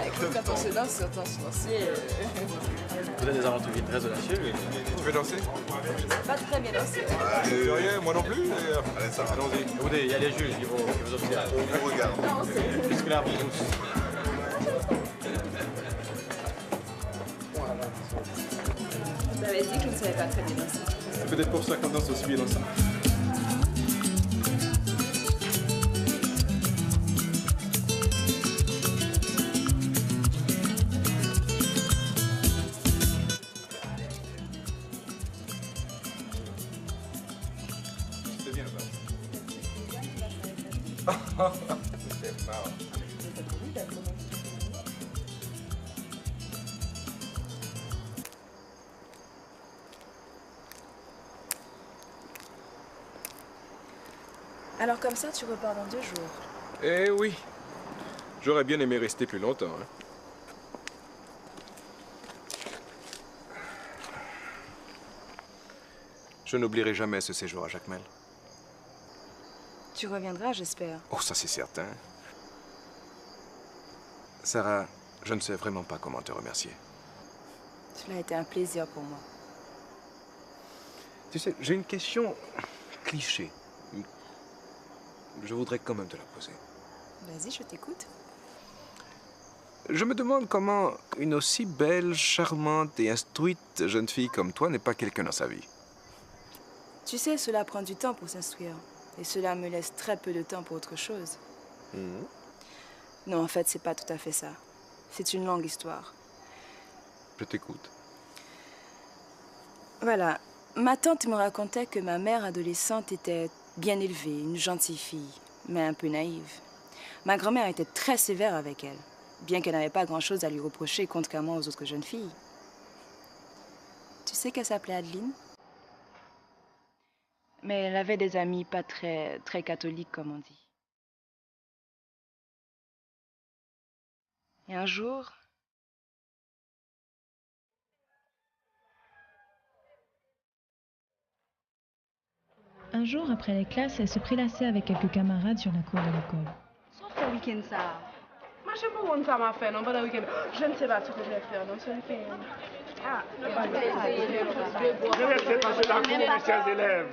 écoute, quand on se lance sur ton sorcier... Vous avez des aventuriers très audacieux, lui. Tu veux danser? Pas très bien dansé. Rien, moi non plus. Allez, ça, allons-y. Écoutez, il y a les juges qui vous observent. On vous regarde. Puisque là, vous tous. Vous avez dit que je ne savais pas très bien danser. C'est peut-être pour ça qu'on danse aussi bien ensemble. C'était bien, ça. C'était marrant. Alors comme ça, tu repars dans 2 jours. Eh oui. J'aurais bien aimé rester plus longtemps. Hein. Je n'oublierai jamais ce séjour à Jacmel. Tu reviendras, j'espère. Oh, ça c'est certain. Sarah, je ne sais vraiment pas comment te remercier. Cela a été un plaisir pour moi. Tu sais, j'ai une question cliché. Je voudrais quand même te la poser. Vas-y, je t'écoute. Je me demande comment une aussi belle, charmante et instruite jeune fille comme toi n'est pas quelqu'un dans sa vie. Tu sais, cela prend du temps pour s'instruire. Et cela me laisse très peu de temps pour autre chose. Non, en fait, c'est pas tout à fait ça. C'est une longue histoire. Je t'écoute. Voilà. Ma tante me racontait que ma mère adolescente était bien élevée, une gentille fille, mais un peu naïve. Ma grand-mère était très sévère avec elle, bien qu'elle n'avait pas grand-chose à lui reprocher, contrairement aux autres jeunes filles. Tu sais qu'elle s'appelait Adeline? Mais elle avait des amis pas très catholiques, comme on dit. Et un jour... Un jour, après les classes, elle se prélassait avec quelques camarades sur la cour de l'école. Sauf le week-end, ça. Moi, je sais pas où ça m'a fait, non, pendant le week-end. Je ne sais pas ce que je vais faire, non, ce week-end. Ah, je vais essayer de passer la cour, mes chers élèves.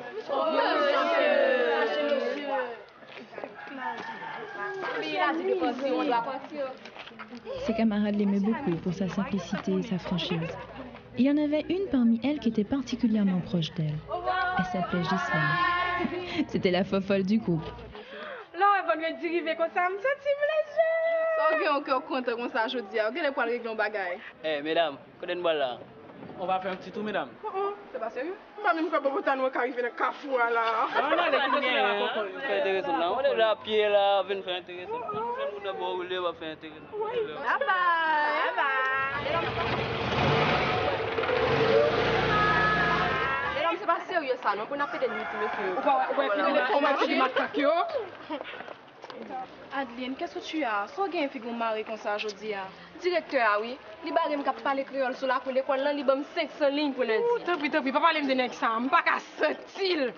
Oui, là, c'est de passer, on doit partir. Ses camarades l'aimaient beaucoup pour sa simplicité et sa franchise. Il y en avait une parmi elles qui était particulièrement proche d'elle. Elle s'appelait Ghislaine. C'était la fofolle du groupe. Là, on va lui dériver comme ça, me senti plaisir. Ça, on est content comme ça, je dis. On est pas régler un bagage. Eh, mesdames, connaissez moi là. On va faire un petit tour, mesdames. C'est pas sérieux? Moi, même quand on va arriver dans le cafou là. On a des fait intéressant là. On est là à pied là, on va faire intéressant. On va d'abord rouler, on va faire intéressant. Bye bye. Bye bye. C'est pas sérieux ça, non? Pour n'a pas de nuit, monsieur. On va finir les tomates du macaque. Adeline, qu'est-ce que tu as? Sans gain figon mari comme ça aujourd'hui. Directeur, oui. Il va me parler créole sur la cour l'école là, il va me 500 lignes pour lundi. Tant pis, papa me donner ça, pas qu'à sentir.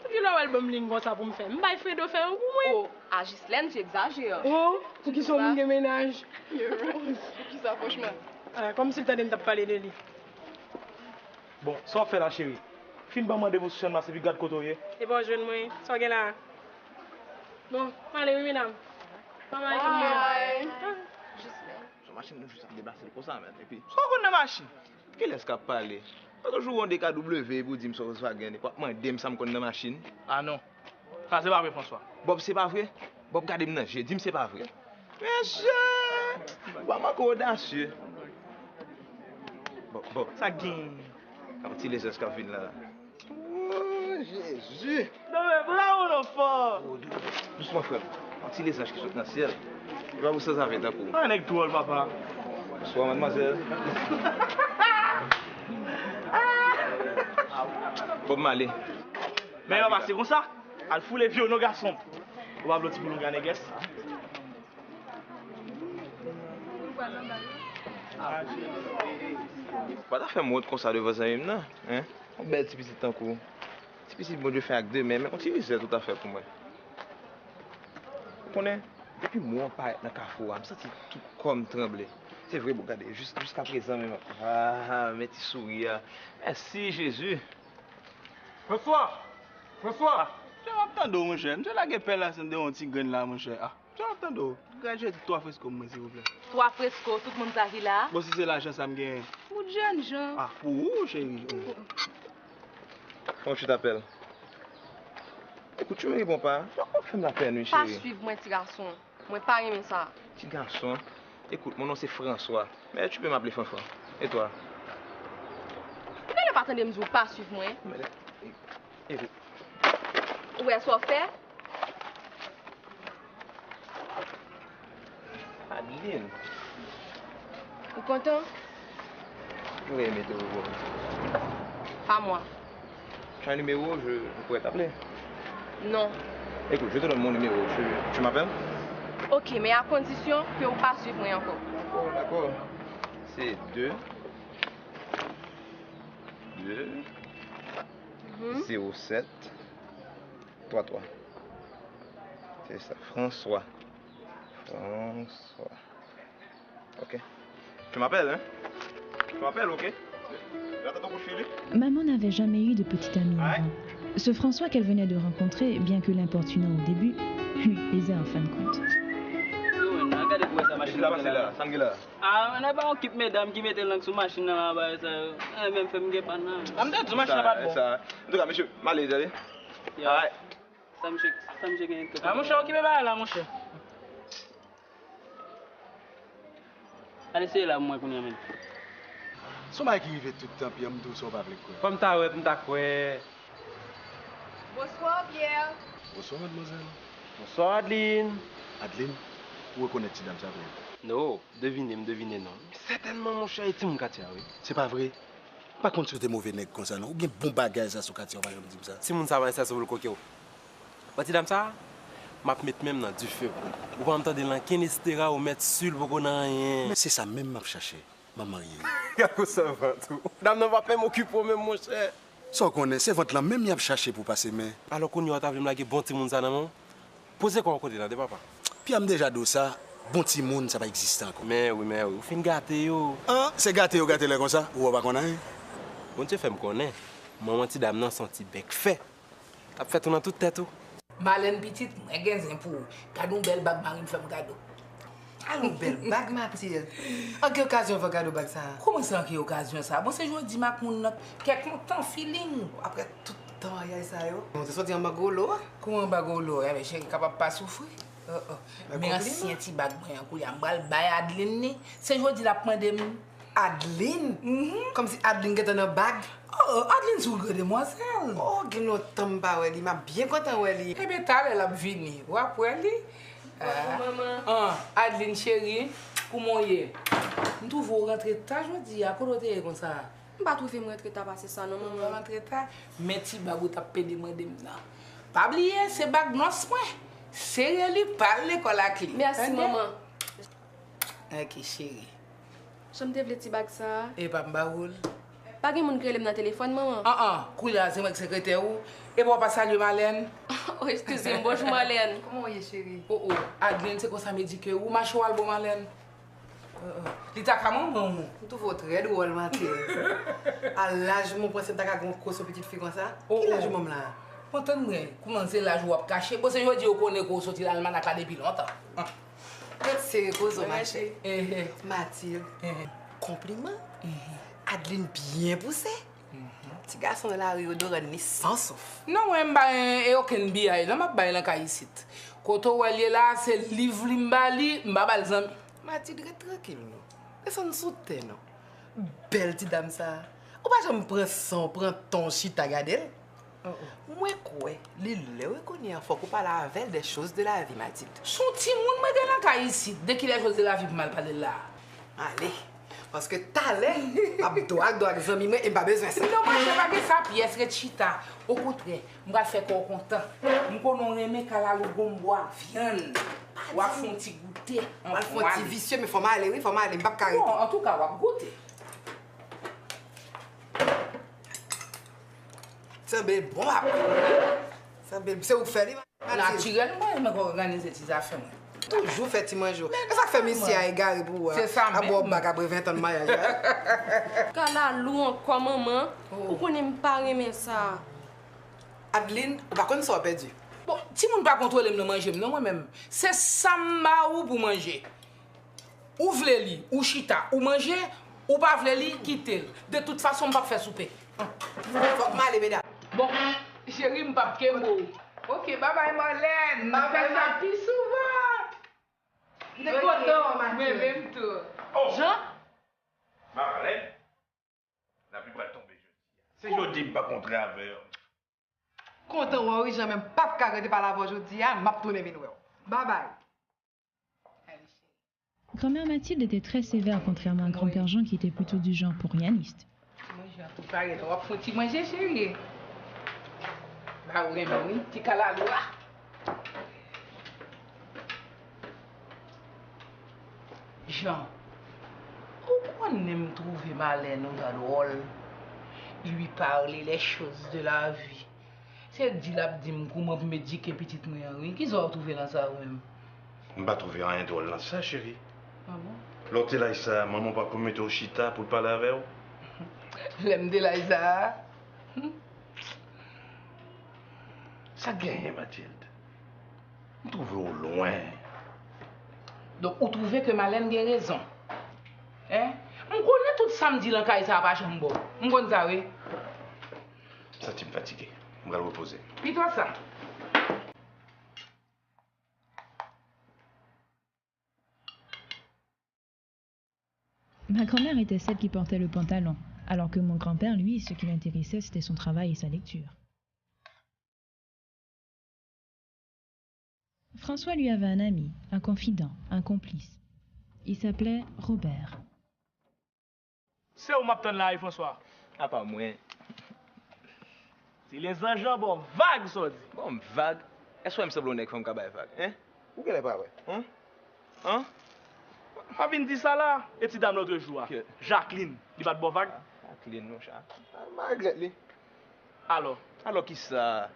Puis là, elle va me ligne comme ça pour me faire. M'ba Fredo faire un coup moi. Oh, à Ghislaine, tu exagères. Oh, pour qui sont mon ménage. Qui ça franchement. Comme si tu t'as parlé de lui. Bon, ça fait la chérie. Fin ba mande vous sur ma c'est garde côté. Et bon jeune moi, ça gagne là. Bon, allez oui mesdames. Bye bye. Sa machine nous juste débarrasser comme ça maintenant et puis ça connaît machine. Quel est-ce qu'a parlé? Parce que je des KW pour dire que ça gagne pas moi dem ça me connaît machine. Ah non. Ça c'est pas vrai François. Bob c'est pas vrai. Bob garde moi j'ai dit c'est pas vrai. Monsieur, pas ma audacieux. Bon, ça gagne. Quand tu les escafines là. Oh Jésus. Non mais bravo l'enfant. Doucement frère. Quand tu les anges qui sont dans le ciel. Il va vous ça avec d'un coup. Un avec toi papa. Bonsoir mademoiselle. Bob Marley. Mais on va passer comme ça. Elle fout les vieux nos garçons. On va bloquer pour nous gagner guest. Pas faire mot comme ça de vos amis non, hein? On bête petit petit temps coup. Petit bon Dieu fait avec deux mais on utilise tout à fait pour moi. Vous connaissez depuis moi on parle dans Carrefour, je me sens tout comme trembler. C'est vrai, regardez, jusqu'à présent même. Ah, mais tu souris. Merci Jésus. François. Tu vas attendre mon cher. Tu la guépelle là, c'est un petit grain là mon cher. Ah, tu vas attendre. Gardez 3 fresco moi s'il vous plaît. 3 fresco, tout le monde arrive là. Bon si c'est l'argent ça me gagne. Mon jeune Jean. Ah, pour où chérie? Comment tu t'appelles? Écoute, tu me réponds pas. Pourquoi tu fais la peine, chérie? Pas suivre moi petit garçon. Moi pas aimer ça. Petit garçon. Écoute, mon nom c'est François. Mais tu peux m'appeler François. Et toi? Pourquoi ne pas attendre me dire pas suivre moi? Écoute. Ouais, soit fait. Adeline. Vous content? J'aurais aimé te revoir. Pas moi. Tu as un numéro, je pourrais t'appeler? Non. Écoute, je te donne mon numéro. Tu m'appelles? Ok, mais à condition que vous ne pas suivre moi encore. D'accord. C'est 2 07 33. C'est ça, François. Ok. Tu m'appelles, hein? Tu m'appelles, ok? J'attends ton coup de fil. Maman n'avait jamais eu de petite amie avant. Ce François qu'elle venait de rencontrer, bien que l'importunant au début, lui plaisait en fin de compte. Ah, on n'a pas équipe mesdames qui mettent langue sur machine là, ça même fait me pas là. Am tête machine pas bon. Ça. En tout cas, monsieur, malé d'aller. Ouais. Ça me gagne. Ah mon cher, qui me va là mon cher. Allez, c'est là moi pour y amener. Son mec qui vit tout le temps puis on me dit ça pas avec quoi. Comme ta ouais, m'ta quoi. Bonsoir Pierre. Bonsoir mademoiselle. Bonsoir Adeline. Adeline, vous reconnaissez dame ça vrai? Non, devinez non. Certainement mon cher est mon Katia oui. C'est pas vrai. Pas contre des mauvais nègres comme ça non, ou bien bon bagage ça sur Katia va me dire ça. Si mon savant ça sur le coquillot. Petit dame ça, m'a mettre même dans du feu. Ou pas m'entendre dans kinestera ou mettre sur pour qu'on rien. Mais c'est ça même m'a cherché. Ma mariée. Qu'est-ce ça va tout? Dame ne va pas m'occuper même mon cher. Ça connaît, c'est votre là même y a cherché pour passer mais. Alors qu'on y a table me bon petit monde ça non. Posez quoi côté là de papa. Puis am déjà dit ça, bon petit monde ça va exister encore. Mais oui, vous fin gâté yo. Ah, c'est gâté là comme ça ou pas connait? Bon Dieu fait me connaît. Maman ti dame nan senti bec fait. T'as fait tout dans toute tête tout. Malène petite, moi gen pour cadeau belle bag marine fait cadeau. Allons, belle bague, Mathilde. En quelle occasion vous regardez bague ça? Comment ça, en quelle occasion ça? Bon, c'est aujourd'hui, ma note. Quelqu'un temps feeling. Après tout le temps, il y a ça, yo. On te sorti en bagolo? Comment en bagolo? Eh bien, je suis capable de pas souffrir. Mais ancien petit bague, il y a un bal bail Adeline. C'est aujourd'hui la prendre de Adeline? Comme si Adeline était dans une bague? Oh, Adeline, c'est une demoiselle. Oh, il y a un temps, il m'a bien content, Welly. Eh bien, t'as elle a venu. Ouais, pour elle. Maman. Adeline, chérie, comment y est? Nous vous rentrer tard, je dis, à quoi t'es comme ça? Je ne vais pas trouver mon rentrer tard parce que ça, non, maman. Rentrer tard? Mais tu vas vous taper demandé maintenant. Pas oublier, c'est bague non, c'est réellement par l'école à clé. Merci, maman. Ok, chérie. Je me développe petit bague ça. Et pas m'baoul. Pas de monde qui dans le téléphone, maman. Koula, c'est moi qui secrétaire ou. Et pour pas saluer Marlène. Oh, excusez-moi, bonjour Marlène. Comment est chérie? Oh, Adeline, c'est quoi ça me dit que ou ma cheval bon Marlène? L'ita comment maman? Tout votre très drôle, Mathilde. À l'âge, mon principe t'as qu'à grosse petite fille comme ça. Quel âge maman là? Entends-moi, comment c'est l'âge où caché? Bon, c'est aujourd'hui qu'on est qu'on sorti l'Allemagne depuis longtemps. C'est cause ma chérie. Mathilde. Compliment. Adeline bien poussée. Petit garçon de la rue d'Oran sans sauf. Non, moi, je n'ai aucun billet. Je n'ai pas ici. Quand on est là, c'est livre limbali, je n'ai Mathilde, tranquille. Laisse-nous sauter, non? Belle petite dame, ça. Ou pas, je me prends son, prends ton chita, regarde. Moi, quoi? L'île, qu'on y a, faut qu'on parle avec des choses de la vie, Mathilde. Son petit monde, moi, je ici. Dès qu'il a choses de la vie, je mal parler là. Allez. Parce que talent, je dois des amis, et pas besoin de ça. Non, moi, je ne vais pas faire ça pièce que chita. Au contraire, je vais faire qu'on content. Je vais aimer qu'à la boire viande. Ou à faire un petit goûter. On va faire un petit vicieux, mais il faut m'aller, oui, il faut m'aller. Bon, en tout cas, on va goûter. C'est bien bon. C'est où faire, naturellement, je vais organiser ces affaires. Toujours fait manger. C'est ça que fait Messi à égarer pour boire bac après 20 ans de mariage. Quand la lou encore maman, pourquoi ne pas aimer ça? Adeline, par contre, ça a perdu. Bon, si vous ne pas contrôler le manger, non moi-même. C'est samba ou pour manger. Ou vleli, ou chita, ou manger, ou pas vleli, quitter. De toute façon, on va faire souper. Faut que m'aller, mesdames. Bon, chérie, je pas kembo. Ok, bye bye Marlène. Je fais ça plus souvent. Je suis content, mais même tout. Jean? Marlène? La pluie va tomber jeudi. C'est jeudi, je ne pas contre avec. Content, oui, j'ai même pas arrêté par la voix aujourd'hui, je vais tourner mes nouvelles. Bye bye. Grand-mère Mathilde était très sévère, contrairement à grand-père Jean qui était plutôt du genre pour rianiste. Moi, je vais tout faire, on va foutre manger, chérie. Ah oui, mais oui, tu as la loi. Jean, pourquoi n'aime trouver Marlène dans le rôle? Lui parler les choses de la vie. C'est dit là, comment me dire que petite mère, qu'ils ont trouvé dans ça même? Je ne vais pas trouver rien de drôle dans ça, chérie. Ah bon? L'autre là, ça, maman pas pour mettre au chita pour parler avec vous. L'aime de Laïsa. Ça gagne, Mathilde. On trouve au loin. Donc, vous trouvez que Marlène a raison? Hein? On connaît tout samedi dans le ça pas chambre. On connaît ça, oui? Ça, tu me fatigué. On va le reposer. Puis toi, ça? Ma grand-mère était celle qui portait le pantalon, alors que mon grand-père, lui, ce qui l'intéressait, c'était son travail et sa lecture. François lui avait un ami, un confident, un complice. Il s'appelait Robert. C'est où m'attend là, François? Ah, pas moi. C'est les engins, bon, vague, ça dit. Bon, vague? Est-ce que je me semble honnête comme vague? Hein? Où qu'elle est pas, ouais? Hein? Hein? Pas venir dire ça là. Et petite dame l'autre jour, Jacqueline, il va de bon vague? Jacqueline, mon chat. Margaret, lui. Alors? Alors, qui ça?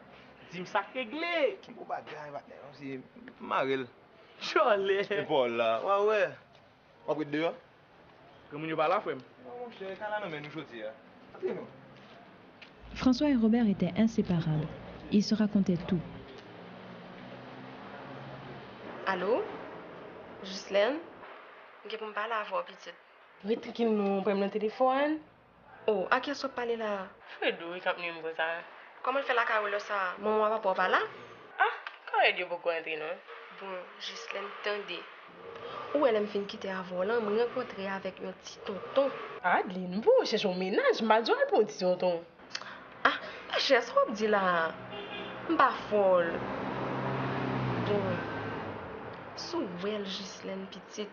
Dis-moi ça réglé. Qui bon bagaille, c'est Marel. Cholé. C'est Paul là. Ouais, ouais. On va dehors. Comment nous va là, frère? Non, mon cher, quand là, nous nous choisir. François et Robert étaient inséparables. Ils se racontaient tout. Allô? Ghislaine? Je peux me parler avant, petite. Oui, tranquille, nous prenons le téléphone. Oh, à qui est-ce que tu parles là? Fredo, il capte nous pour ça. Comment elle fait la carole ça? Maman va pas là? Quand elle dit beaucoup entrer, non? Bon, Ghislaine, tendez. Où elle me fait quitter avant là, me rencontrer avec un petit tonton. Adeline, vous cherchez un ménage, mal joué pour un petit tonton. Ah, je sais pas dire là. Pas folle. Bon. Sous elle, Ghislaine, petite.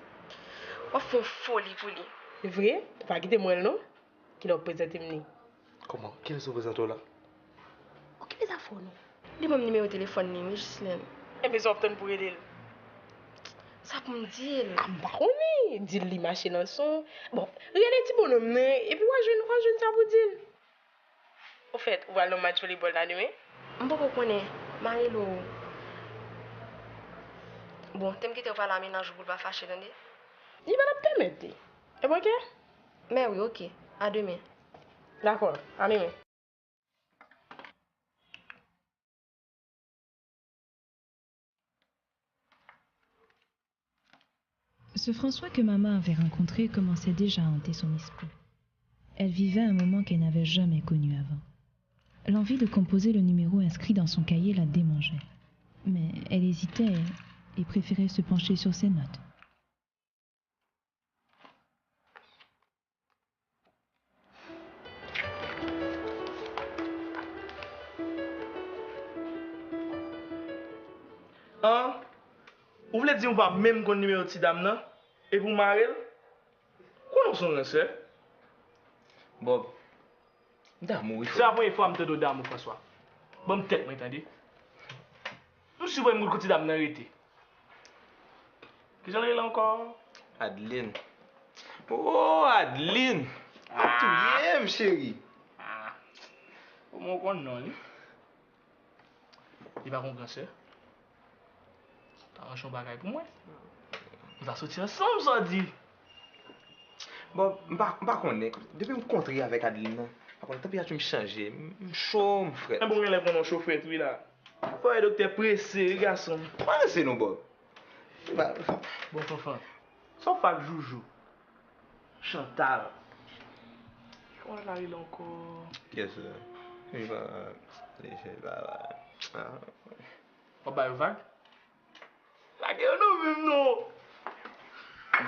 On fait folie pour lui. C'est vrai? Pas quitter moi, non? Qui l'a présenté moi. Comment? Qui est-ce que vous êtes là? Ok, mais ça faut non. Dis mon numéro de téléphone, Ghislaine. Et mais ça obtient pour aider. Ça pour me dire. Bah on est. Dis-lui machine en son. Bon, regardez petit bonhomme, et puis moi je ne sais pas dire. Au fait, on va le match volleyball là demain. Je ne connais pas. Marilo. Bon, t'aimes quitter voir la ménage pour pas fâcher, non? Il va la permettre. Et bon, ok? Mais oui, ok. À demain. D'accord, à demain. Ce François que maman avait rencontré commençait déjà à hanter son esprit. Elle vivait un moment qu'elle n'avait jamais connu avant. L'envie de composer le numéro inscrit dans son cahier la démangeait. Mais elle hésitait et préférait se pencher sur ses notes. Hein? Vous voulez dire qu'on va même qu'on numéro de dame là? Et vous mariez? Quoi nous sommes là, Bob. D'amour, il faut. C'est la première fois que je te donne d'amour, François. Bonne tête, m'entendez? Nous suivons le côté dame arrêté. Qui j'en ai là encore? Adeline. Oh, Adeline. Ah, tu chérie. Comment on non, lui? Il va comprendre ça. T'as un bagage pour moi? On va sortir ensemble, ça dit. Bon, je ne connais pas. Depuis que je me rencontre avec Adeline, la température me change. Je suis chaud, mon frère. Bon, il est chauffeur, oui, là. Faut être docteur pressé, garçon. Pressé, non, Bob. Bon, enfant. Sans pas Joujou. Chantal. Comment elle arrive encore? Qu'est-ce que il va. On va vague? La gueule, non, même non.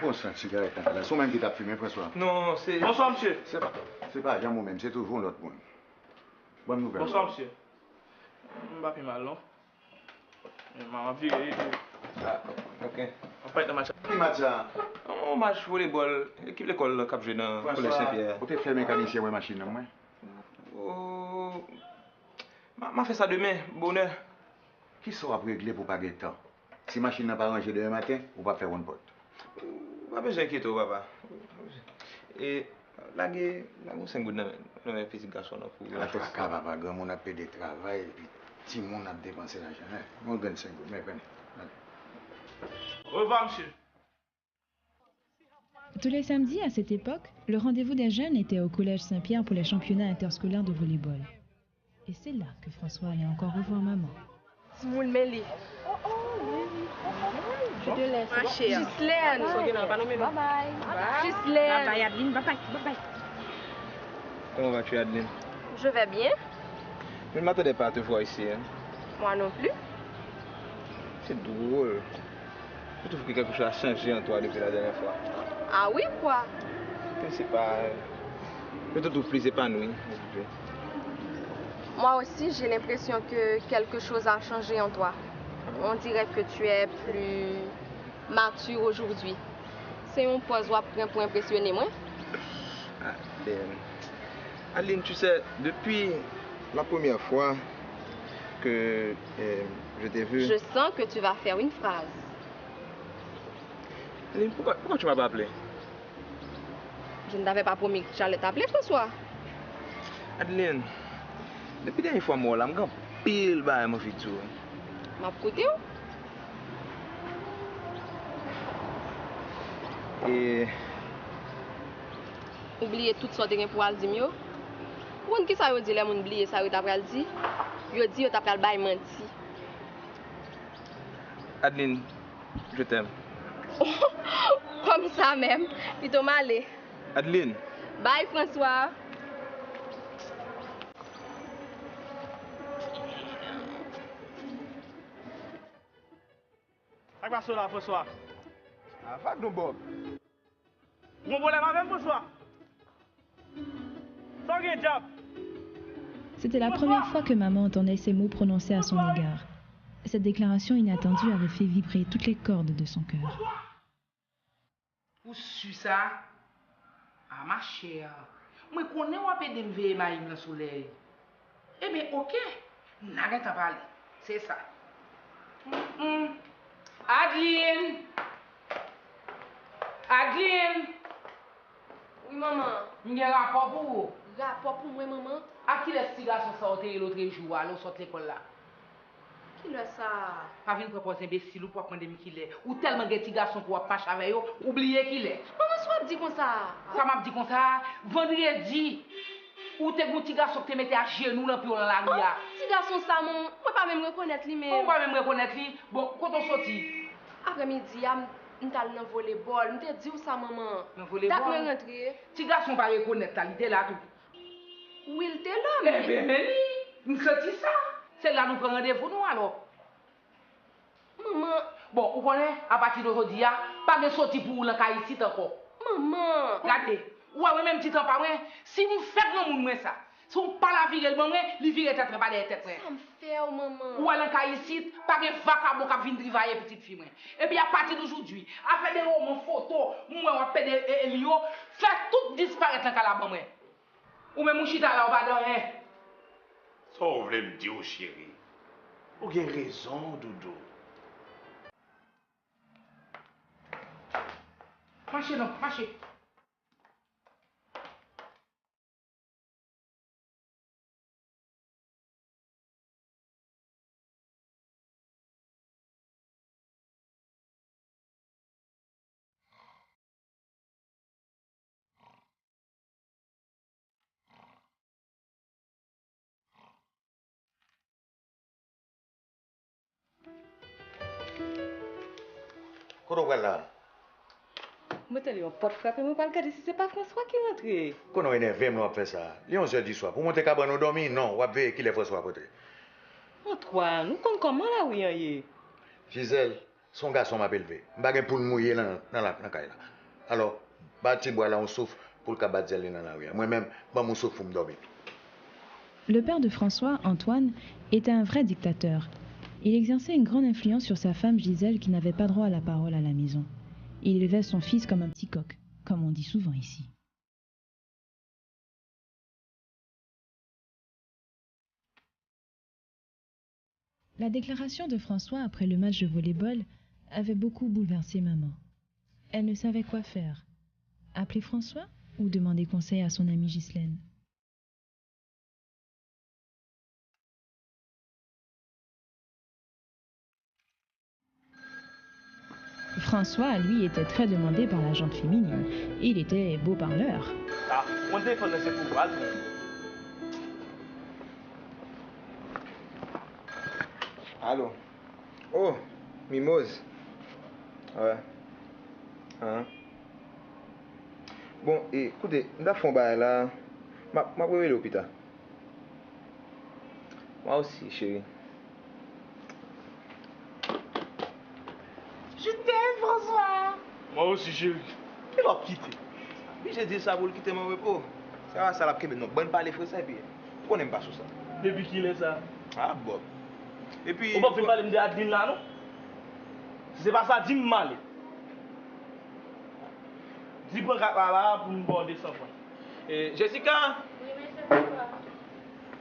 Bon sang, cigarette, là. C'est même qui t'a fumé, François. Non, c'est. Bonsoir, monsieur. C'est pas Jean moi-même, c'est toujours l'autre monde. Bonne nouvelle. Bonsoir, monsieur. Je ne vais pas mal, non? Je vais virer. Ah, ok. On va pas être dans le match. Qui match ça? On match volleyball. L'équipe de l'école Cap Jeune dans le collège Saint-Pierre. Vous avez fait mécanicien ou machine, moi? Oh. Je fais ça demain, bonheur. Qui sera pour régler pour pas gagner de temps? Si la machine n'a pas rangé demain matin, on va faire une porte. Pas besoin d'inquiéter, papa. Et là, c'est un goût de petit garçon. La chose est papa, grand monde a payé de travail, et puis petit monde a dépensé l'argent. Mon gagne 5 goûts, mais venez. Au revoir, monsieur. Tous les samedis, à cette époque, le rendez-vous des jeunes était au Collège Saint-Pierre pour les championnats interscolaires de volleyball. Et c'est là que François allait encore revoir maman. Smoul Meli. Je te laisse. Ma chère. Ghislaine. Bye bye. Ghislaine. Bye bye, Adeline. Bye bye. Bye bye. Comment vas-tu, Adeline? Je vais bien. Je ne m'attendais pas à te voir ici. Hein. Moi non plus. C'est drôle. Je trouve que quelque chose a changé en toi depuis la dernière fois. Ah oui, quoi? C'est pas. Je te trouve plus épanoui. Moi aussi, j'ai l'impression que quelque chose a changé en toi. On dirait que tu es plus mature aujourd'hui. C'est un poison pour impressionner moi. Adeline, tu sais, depuis la première fois que je t'ai vu... Je sens que tu vas faire une phrase. Adeline, pourquoi tu m'as pas appelé? Je ne t'avais pas promis que j'allais t'appeler, François. Adeline, depuis la dernière fois, moi, je suis pile bas mon fils. Ma côté où? Et... Oublier toutes sortes de pour dire mieux. Pour qui ça veut dire les gens oublier ça veut t'appral dit? Yo dit yo t'appral bay menti. Adeline, je t'aime. Comme ça même. Plutôt malé. Adeline. Bye, François. Ça va là, François? Ah, fuck nous, Bob. Mon problème avec François. Sans job. C'était la première fois que maman entendait ces mots prononcés à son égard. Cette déclaration inattendue avait fait vibrer toutes les cordes de son cœur. Pour su ça, ah ma chère, moi connais ou pas de me veiller dans le soleil. Eh bien, ok, n'a rien à parler, c'est ça. Adeline! Adeline! Oui, maman. Il y a un rapport pour vous. Rapport pour moi, maman? À qui les petits garçons sortent l'autre jour, alors sortent l'école là? Qui le ça? Pas venir proposer imbécile ou pour apprendre qui il est. Ou tellement de petits garçons pour pas avec eux, oublier qui il est. Maman, soit dit comme ça. Ça m'a dit comme ça. Vendredi, ou t'es un petit garçon qui te mettait à genoux dans la rue. Petit garçon, ça, maman. Moi, pas même reconnaître lui, mais. On va même reconnaître lui. Bon, quand on sortit. Après-midi, on t'a dans le volleyball. On t'a dit où ça, maman? Dans le volleyball? T'as pu rentrer. Petit garçon pas reconnaître, il était là tout. Oui, il était là, mais. Eh bien, mais nous sortis ça. C'est là nous prenons rendez-vous, nous, alors. Maman. Bon, vous connaissez, à partir d'aujourd'hui, pas de sortie pour vous dans le ici encore. Maman. Regardez. Ouais, même petit temps pas vrai. Si vous faites non moun ça, si vous pas la virer le vrai, li virer tête pas des têtes. Ça me fait, maman. Ou dans le ici, pas de vacabon qui vient travailler petite fille. Et puis à partir d'aujourd'hui, à faire des romans photos, moi on fait des Elio, faire tout disparaître dans la bonne. Ou même chita là, on va dormir. Ça, vous voulez me dire, chérie. Vous avez raison, Doudou. Marchez donc, marchez. Kodo là. Je suis un porte frappé, je ne pas regarder si ce n'est pas François qui est rentré. Quand on est énervé, on fait ça. Il est 11h du soir. Pour monter cabane, on dormir, non. On va veiller qu'il est François à côté. Antoine, nous comptons comment là, oui, Gisèle, son garçon m'a élevé. Je ne pour le mouiller dans la caille. Alors, bâti bois là, on souffle pour le cabane dans la rue. Moi-même, je souffle pour me dormir. Le père de François, Antoine, était un vrai dictateur. Il exerçait une grande influence sur sa femme Gisèle qui n'avait pas droit à la parole à la maison. Il élevait son fils comme un petit coq, comme on dit souvent ici. La déclaration de François après le match de volley-ball avait beaucoup bouleversé maman. Elle ne savait quoi faire. Appeler François ou demander conseil à son amie Ghislaine? François, lui, était très demandé par la gente féminine. Il était beau parleur. Ah, mon téléphone, c'est pour vous. Allô? Oh, Mimose. Ouais. Hein? Bon, écoutez, on a fait un bail là. Je vais à l'hôpital. Moi aussi, chérie. Je t'aime, François. Moi aussi, chérie. Il va quitter. Puis j'ai dit ça pour le quitter mon repos. Ça va, ça l'a pris maintenant. Bonne parler français et puis. Pourquoi on n'aime pas sur ça? Depuis qu'il est ça? Ah, bon. Et puis. On va faire parler de Adeline là, non? Si c'est pas ça, dis-moi mal. Dis-moi là pour me border sans fois. Et Jessica? Oui, mais c'est pourquoi?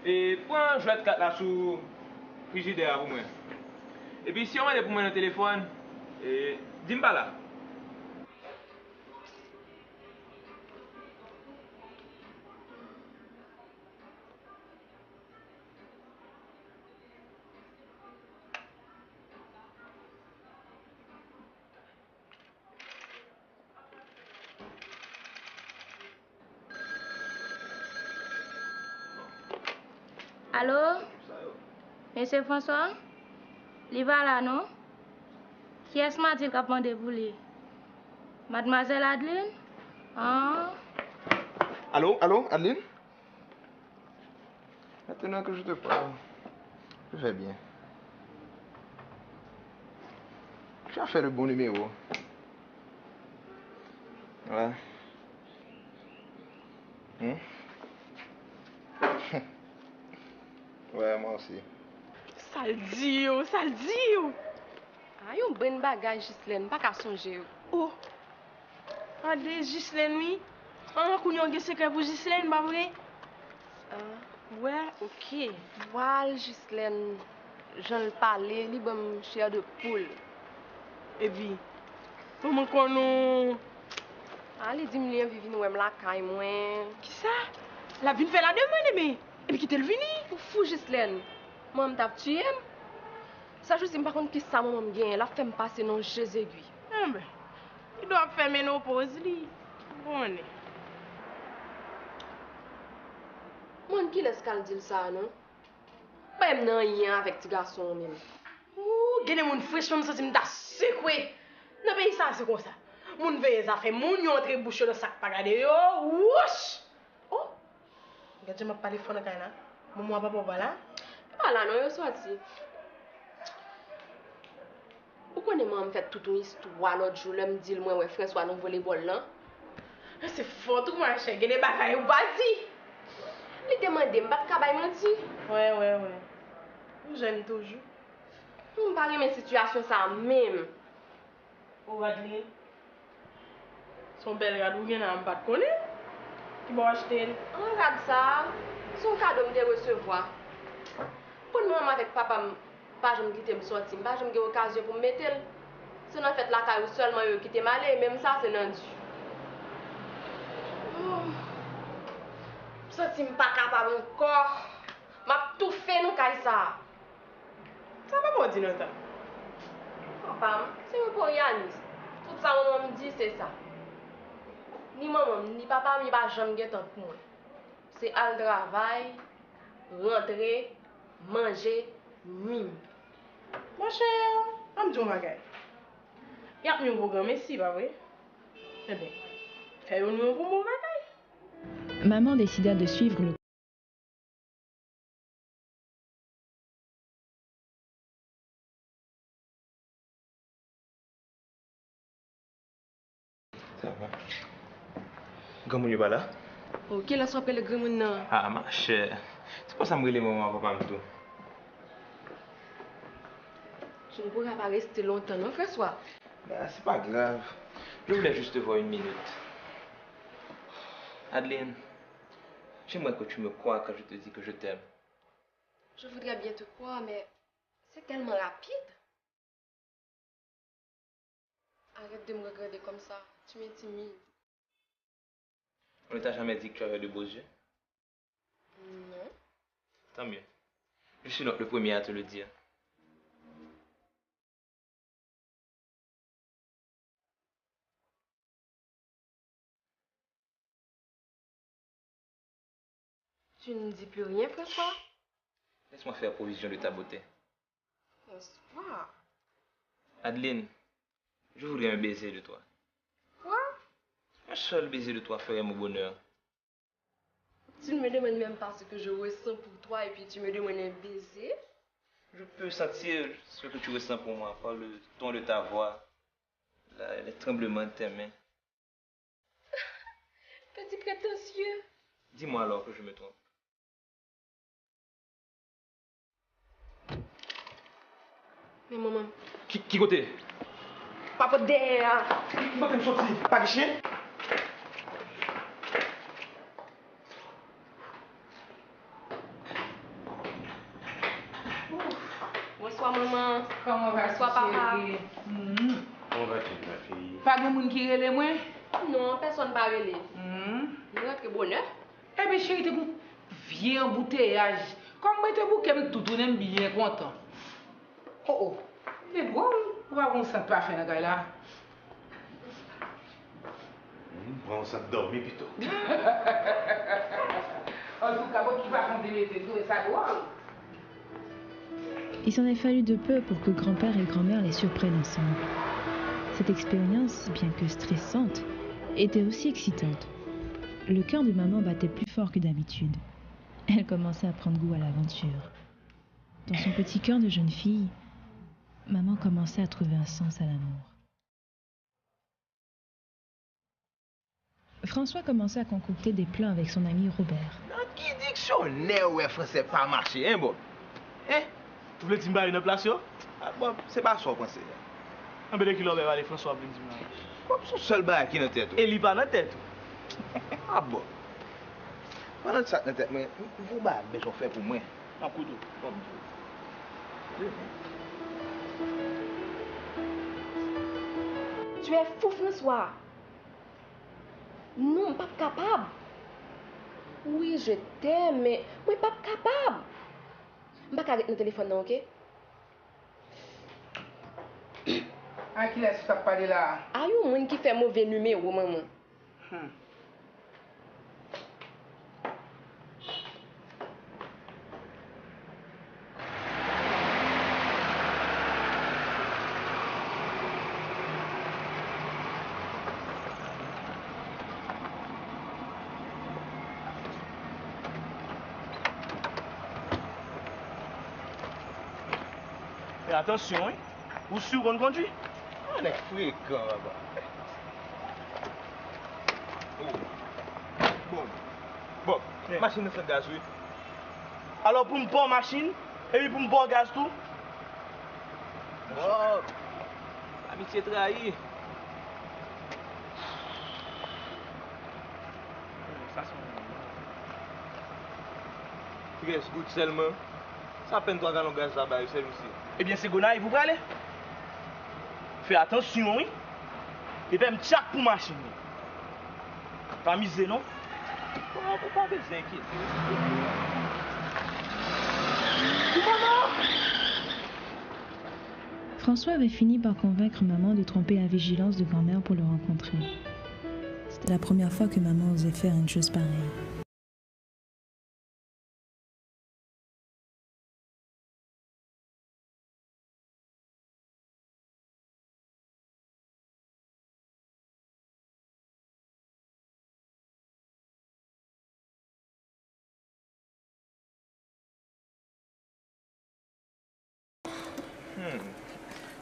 Et prends un jouet de 4 là sous le frigidaire pour moi. Et puis si on est pour moi dans le téléphone, dis-moi là. Allô? Monsieur François? Il va là, non? Qui est-ce qui m'a dit qu'il a demandé pour lui? Mademoiselle Adeline? Ah? Allô, Adeline? Maintenant que je te parle, je vais bien. Tu as fait le bon numéro. Ouais. Ouais, moi aussi. Ça le dit yo, ça le dit yo. Ah, yon bon bagage Gislaine, pas qu'à songer yo. Oh. Allez, Gislaine, oui. Ah, qu'on yon gen secret pour Gislaine, pas vrai? Ouais, ok. Voilà, Gislaine. J'en le parlais, li bon chair de poule. Et puis, comment qu'on nous... Ah, les 10 millions vivent nous la caille, moi. Qui ça? La vie fait la demande, mais... Et puis qui t'est venu? Ou fou, Gislaine. Moi, je t'ai tué. Ça, je sais par contre qui ça, moi, je la fait me passer dans Jésus aiguille. Ah, ben, il doit faire ménopause, lui. Bon, moi, qui laisse qu'elle dire ça, non? Pas même rien avec petit garçon, même. Ouh, gagner mon fraîche, même ça, c'est me secoué. Non, mais ça, c'est comme ça. Mon veille, ça fait mon yon entre bouche dans sac, pas regarder, yo. Wouch! Oh! Regarde, je m'ai parlé fort dans là. Maman, papa, là. Ah là, non, yo sorti. Pourquoi ne m'a fait toute une histoire l'autre jour, là, me dit moi, ouais, François, nous volleyball là? C'est fort, tout moi, cher, gagner bagaille ou pas dit. Il demande, je pas de menti. Ouais. J'aime toujours. Je ne parle pas de situation ça même. Oh, Adeline. Son bel cadeau, il y a un pas de connaître. Qui va acheter? Regarde ça. Son cadeau me recevoir. Pour moi, avec papa, pas je me quitter me sortir, pas je me donne occasion pour me mettre. C'est en fait la caille seulement qui t'est malé, même ça c'est non du. Je ne suis pas capable encore. Je tout fait dans caille ça. Ça va pas dire non. Papa, c'est pour Yanis. Tout ça on me dit c'est ça. Ni maman, ni papa, ni pas jamais get temps pour moi. C'est al travail, rentrer, manger, mime. Mon cher, on me dit ma gars. Il y a un programme ici, pas vrai? Eh bien, fais un nouveau pour mon bagage. Maman décida de suivre le Ça va. Comment tu vas là? Ok, là, soit le grand monde. Ah, ma chère. C'est pas ça me relève maman, papa, me tout. Je ne pourrais pas rester longtemps, non, François? Bah, c'est pas grave. Je voulais juste te voir une minute. Adeline, j'aimerais que tu me crois quand je te dis que je t'aime. Je voudrais bien te croire, mais c'est tellement rapide. Arrête de me regarder comme ça. Tu m'intimides. On ne t'a jamais dit que tu avais de beaux yeux? Non. Tant mieux. Je suis donc le premier à te le dire. Tu ne dis plus rien, François? Laisse-moi faire provision de ta beauté. François. Adeline, je voudrais un baiser de toi. Quoi? Un seul baiser de toi ferait mon bonheur. Tu ne me demandes même pas ce que je ressens pour toi et puis tu me demandes un baiser? Je peux sentir ce que tu ressens pour moi par le ton de ta voix, les tremblements de tes mains. Petit prétentieux. Dis-moi alors que je me trompe. Mais maman. Qui côté? Papa derrière. Pas de sortir. Pas de chien? Bonsoir maman. Comment va? Bonsoir papa. Comment vas-tu, ma fille? Pas de monde qui relève moi? Non, personne ne va relève. Nous rentrons bonheur. Eh bien chérie, t'es un vieux embouteillage. Comment tu es tout le monde bien content? Oh, c'est drôle. Pourquoi on ne sent pas faire dans là? On s'est dormi plutôt. En tout cas, tu vas prendre des tout et ça drôle. Il s'en est fallu de peu pour que grand-père et grand-mère les surprennent ensemble. Cette expérience, bien que stressante, était aussi excitante. Le cœur de maman battait plus fort que d'habitude. Elle commençait à prendre goût à l'aventure. Dans son petit cœur de jeune fille, maman commençait à trouver un sens à l'amour. François commençait à concocter des plans avec son ami Robert. Qui dictionnaire ouais français pas marché, hein, bon? Hein? Vous voulez dire une place, yo? Ah, bon, c'est pas ça, pensez. Un peu de kilomètres aller François pour dire. Comme son seul bail qui dans tête. Et il pas dans tête. Ah bon. Pendant ça dans tête, mais vous bah besoin faire pour moi. Un coup d'eau. Tu es fou, François. Non, pas capable. Oui, je t'aime, mais moi, pas capable. Je ne vais pas arrêter le téléphone, non, ok? À qui laisse ça parler là? Ah, il y a un monde qui fait mauvais numéro, maman. Et attention, hein? Vous sûr qu'on conduit? On est fréquent là-bas. Bon, machine sans gaz, oui. Alors pour me prendre machine, et puis pour me prendre gaz tout? Oh, amitié trahie. Ça c'est Reste goûte seulement. Ça peine 3 gallons de gaz là-bas, c'est aussi. Eh bien, c'est Gonaï, vous allez? Fais attention, oui. Et puis, me tchac pour machine. Pas miser, non? On peut pas s'inquiéter. François avait fini par convaincre maman de tromper la vigilance de grand-mère pour le rencontrer. C'était la première fois que maman osait faire une chose pareille.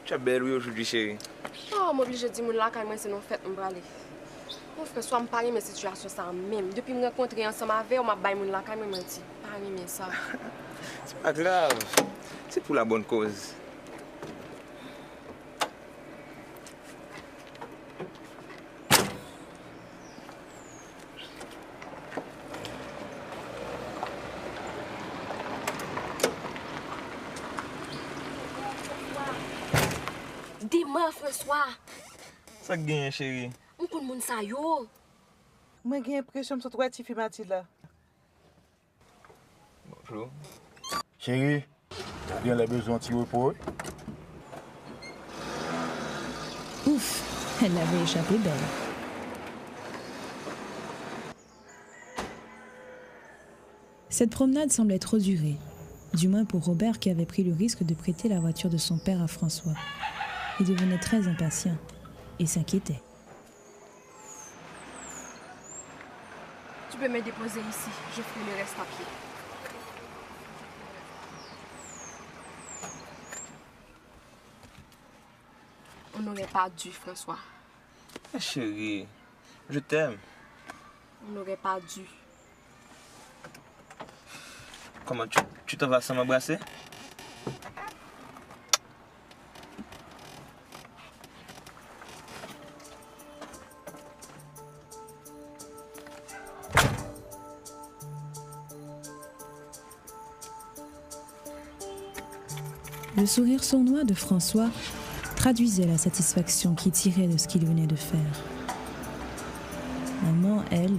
Tu es belle aujourd'hui, chérie. Oh, moi, je dis, là, quand moi, c'est non fait, on va aller. Mon François me parle de situation ça même. Depuis que je me rencontré ensemble avec, on m'a baillé mon là, quand même, menti. Pas aimer ça. C'est pas grave. C'est pour la bonne cause. Dis-moi, François. Ça gagne, chérie. On connaît mon ça yo. Moi, j'ai l'impression que tu dois être Mathilde là. Bonjour. Chérie, tu as bien les besoins de repos? Ouf, elle l'avait échappé belle. Cette promenade semblait trop durer, du moins pour Robert qui avait pris le risque de prêter la voiture de son père à François. Il devenait très impatient et s'inquiétait. Tu peux me déposer ici, je ferai le reste à pied. On n'aurait pas dû, François. Chérie, je t'aime. On n'aurait pas dû. Comment tu t'en vas sans m'embrasser? Le sourire sournois de François traduisait la satisfaction qu'il tirait de ce qu'il venait de faire. Maman, elle,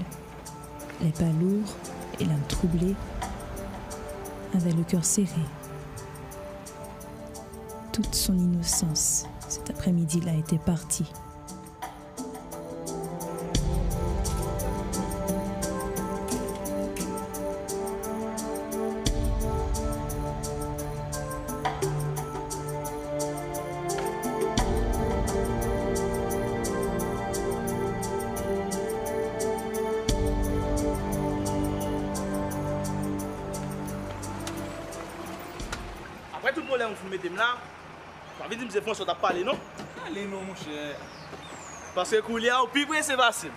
les pas lourds et l'âme troublée, avait le cœur serré. Toute son innocence, cet après-midi-là, était partie. Avec tout problème que vous mettez là, ça veut dire que c'est François qui a parlé, non? Allez, non, mon cher. Parce que Koulia, au plus près, c'est facile.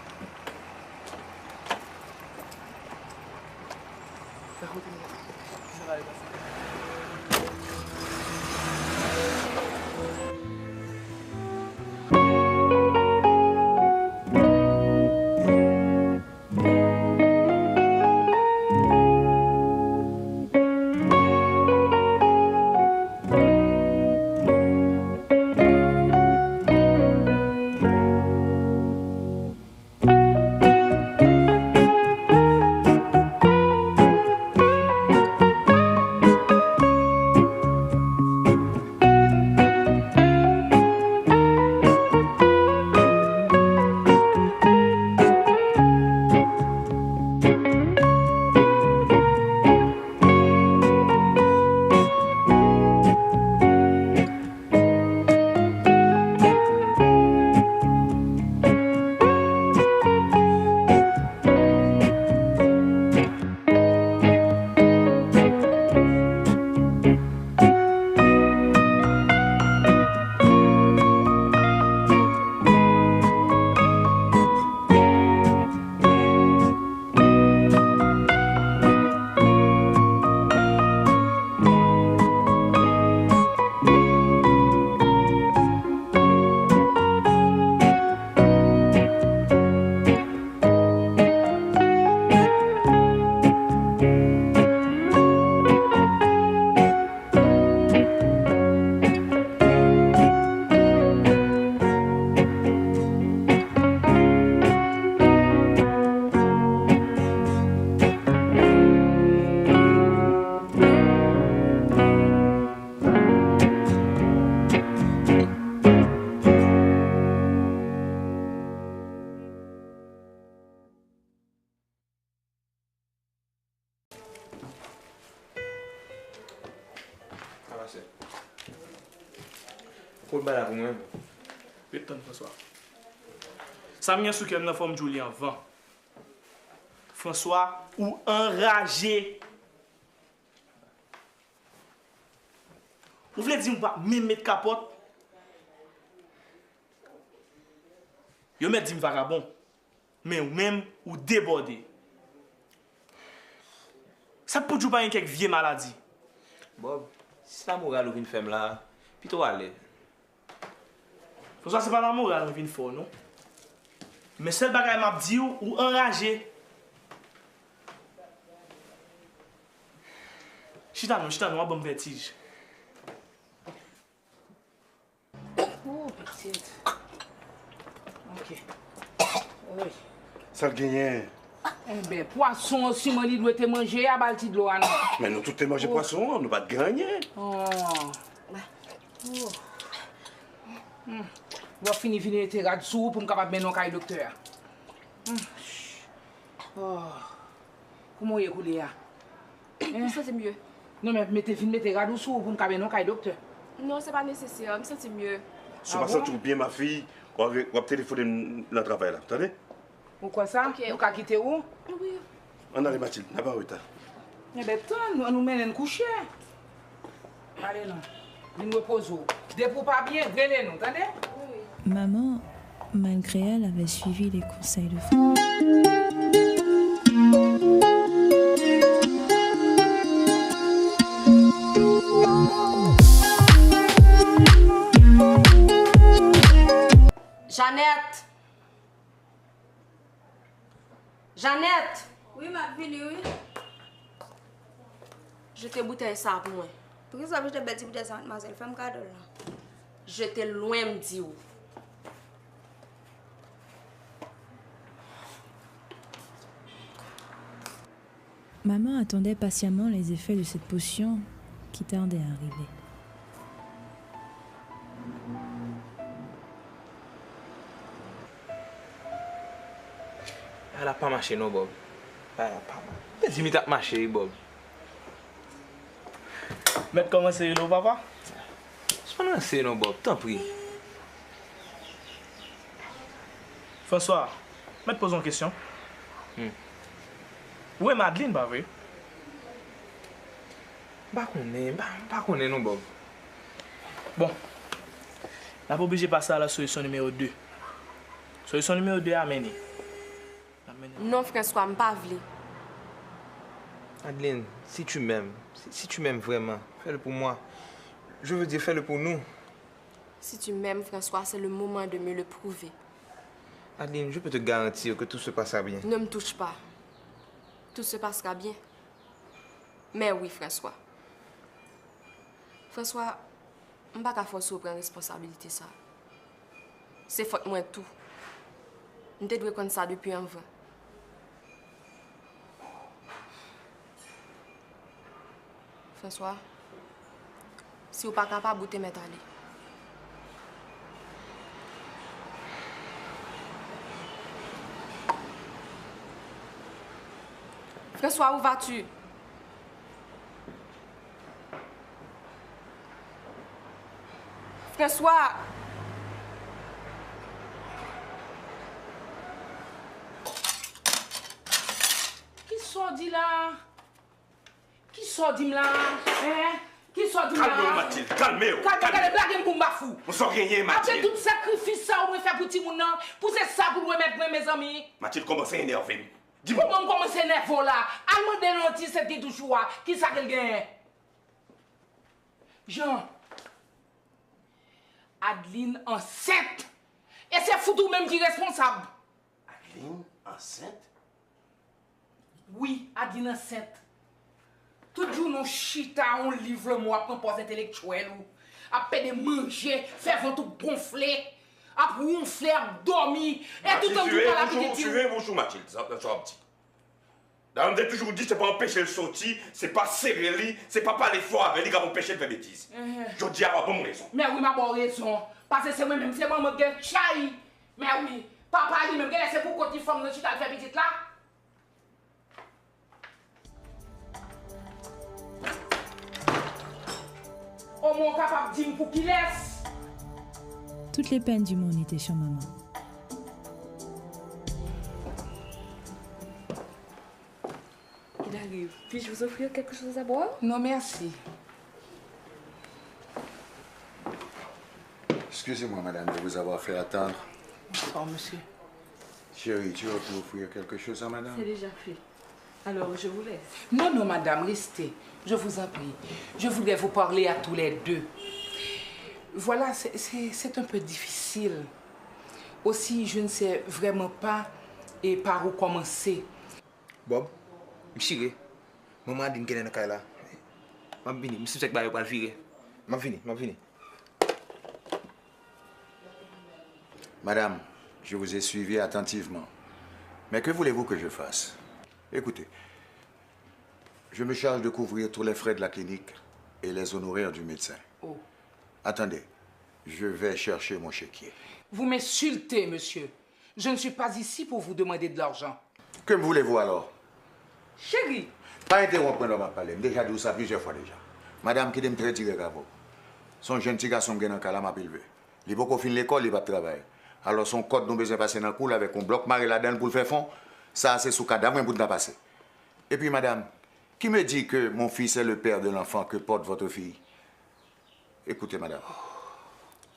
Faut le balai pour moi. Pétan, François. Ça m'a sous quelle forme Julien vent. François ou enragé. Vous voulez dire pas même mettre capote? Yo met dit vagabond. Mais ou même ou débordé. Ça peut jouer pas une quelque vieille maladie. Bob, si la morale ou vient faire là, puis toi aller. François, c'est pas la morale ou vient faire non. Mais seul bagay m'a dit ou enragé. Chita non, on bon vertige. Oh, petite. Ok. Oui. Ça le gagne. Eh bien, poisson aussi, moi, il doit te manger à balti de l'eau. Mais nous, tout te manger poisson, nous pas de gagner. Oh. On va finir tes rats sous pour me capable de mettre un docteur. Oh. Comment est coulé là? Ça c'est mieux. Non, mais mettez rats sous pour me capable de mettre un docteur. Non, c'est pas nécessaire, je me sens mieux. Si vous sentez bien, ma fille, on va téléphoner le travail là. Attendez? Pourquoi ça? Vous avez quitté où? Oui. On a les Mathilde, n'a pas retard. Eh bien, on nous mène coucher. Allez, non. Nous reposons. Dès pour pas bien, grêlez nous, attendez? Maman, malgré elle, avait suivi les conseils de François. Jeannette! Jeannette! Oui, ma fille, oui. Je t'ai bouteille ça pour moi. Pourquoi ça veut dire que tu bouteille ça, mademoiselle? Fais-moi cadeau là. Je t'ai loin me dire. Maman attendait patiemment les effets de cette potion qui tardait à arriver. Elle a pas marché non, Bob. Elle a pas marché. Dis-moi t'as marché, Bob. Mais comment c'est là, papa? C'est pas lancé non, Bob. T'en prie. François, je te pose une question. Où est Madeleine, pas vrai? Pas connaît non Bob. Bon. On n'a pas obligé de passer à la solution numéro 2. Solution numéro 2 à mener. Non, François, je ne pas vle. Adeline, si tu m'aimes vraiment, fais-le pour moi. Je veux dire, fais-le pour nous. Si tu m'aimes, François, c'est le moment de me le prouver. Adeline, je peux te garantir que tout se passera bien. Ne me touche pas. Tout se passera bien. Mais oui, François. François, je ne vais pas forcer prendre responsabilité ça. C'est faute moi tout. Je dois connaître ça depuis un vrai. François, si vous n'êtes pas capable, vous te mettre à aller. François, où vas-tu? François! Qui sort dit là? Qui sort dit là? Hein? Qui sort dit là? Calmez-vous, Mathilde, calmez-vous. Calmez-vous, pour m'afou. Vous ne rien, Après Mathilde. tout sacrifice ça, on va faire pour petit moun nan. Pour c'est ça pour moi mettre mes amis. Mathilde, commence à énerver. Dis-moi. Comment commencer à énerver là? Allemand de l'anti, c'était toujours qui ça qu'elle gagne? Jean. Adeline enceinte. Et c'est Foutou même qui est responsable. Adeline enceinte? Oui, Adeline enceinte. Tout jour, nous chita, on livre moi pour pose intellectuel ou à peine manger, faire ventre gonfler, à ronfler, à dormir, et tout en tout à la petite. Suivez vos choux, Mathilde, ça va petit. Là, on a toujours dit, c'est pas empêcher le sortir, c'est pas serrer lui, c'est pas parler fort avec lui qui va empêcher de faire bêtises. Je dis avoir bonne raison. Mais oui, ma bonne raison. Parce que c'est moi-même, c'est moi qui ai chai. Mais oui, papa lui-même, c'est pour côté femme, tu t'as fait petite là. Au moins capable de dire pour qu'il laisse. Toutes les peines du monde étaient sur maman. Il arrive. Puis-je vous offrir quelque chose à boire? Non, merci. Excusez-moi, madame, de vous avoir fait attendre. Bonsoir, monsieur. Chérie, tu vas pour offrir quelque chose à madame? C'est déjà fait. Alors, je vous laisse. Non, non, madame, restez. Je vous en prie. Je voulais vous parler à tous les deux. Voilà, c'est un peu difficile. Aussi, je ne sais vraiment pas et par où commencer. Bob, je maman dit qu'elle est dans là. Je vais venir, je sais que je vais virer. Je vais venir. Madame, je vous ai suivi attentivement. Mais que voulez-vous que je fasse? Écoutez, je me charge de couvrir tous les frais de la clinique et les honoraires du médecin. Oh. Attendez, je vais chercher mon chéquier. Vous m'insultez, monsieur. Je ne suis pas ici pour vous demander de l'argent. Que voulez-vous alors? Chérie. Pas interrompre dans ma parler. Déjà dit ça plusieurs fois déjà. Madame qui aime très tirer à vous. Son jeune petit garçon qui est dans le cas m'a élevé. Il est beaucoup fin l'école, il va travailler. Alors son code nous besoin passer dans le cours avec un bloc maré là-dedans pour le faire fond. Ça c'est sous cadavre pour nous passer. Et puis madame, qui me dit que mon fils est le père de l'enfant que porte votre fille? Écoutez madame,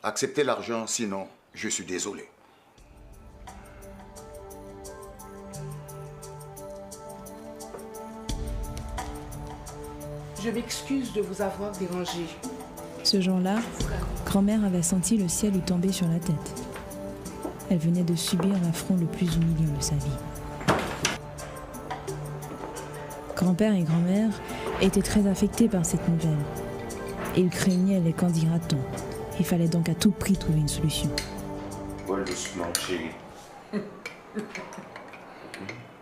acceptez l'argent, sinon je suis désolé. Je m'excuse de vous avoir dérangé. Ce jour-là, grand-mère avait senti le ciel lui tomber sur la tête. Elle venait de subir l'affront le plus humiliant de sa vie. Grand-père et grand-mère étaient très affectés par cette nouvelle. Et ils craignaient les qu'en dira-t-on. Il fallait donc à tout prix trouver une solution. Bois doucement, chérie.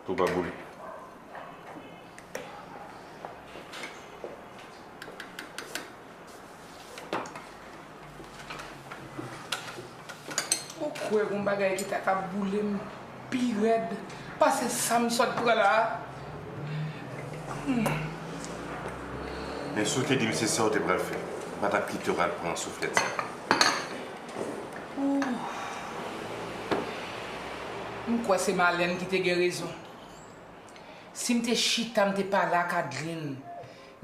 Tout va bouler. Pourquoi un bagage qui t'a boulé pire raide? Parce que ça me sort pour là. Mais ce que tu dis, c'est ça, tu devrais le faire. Madame qui te prendre un souffle de ça. Pourquoi c'est Marlène qui t'a raison? Si je chita, je pas là, Adeline.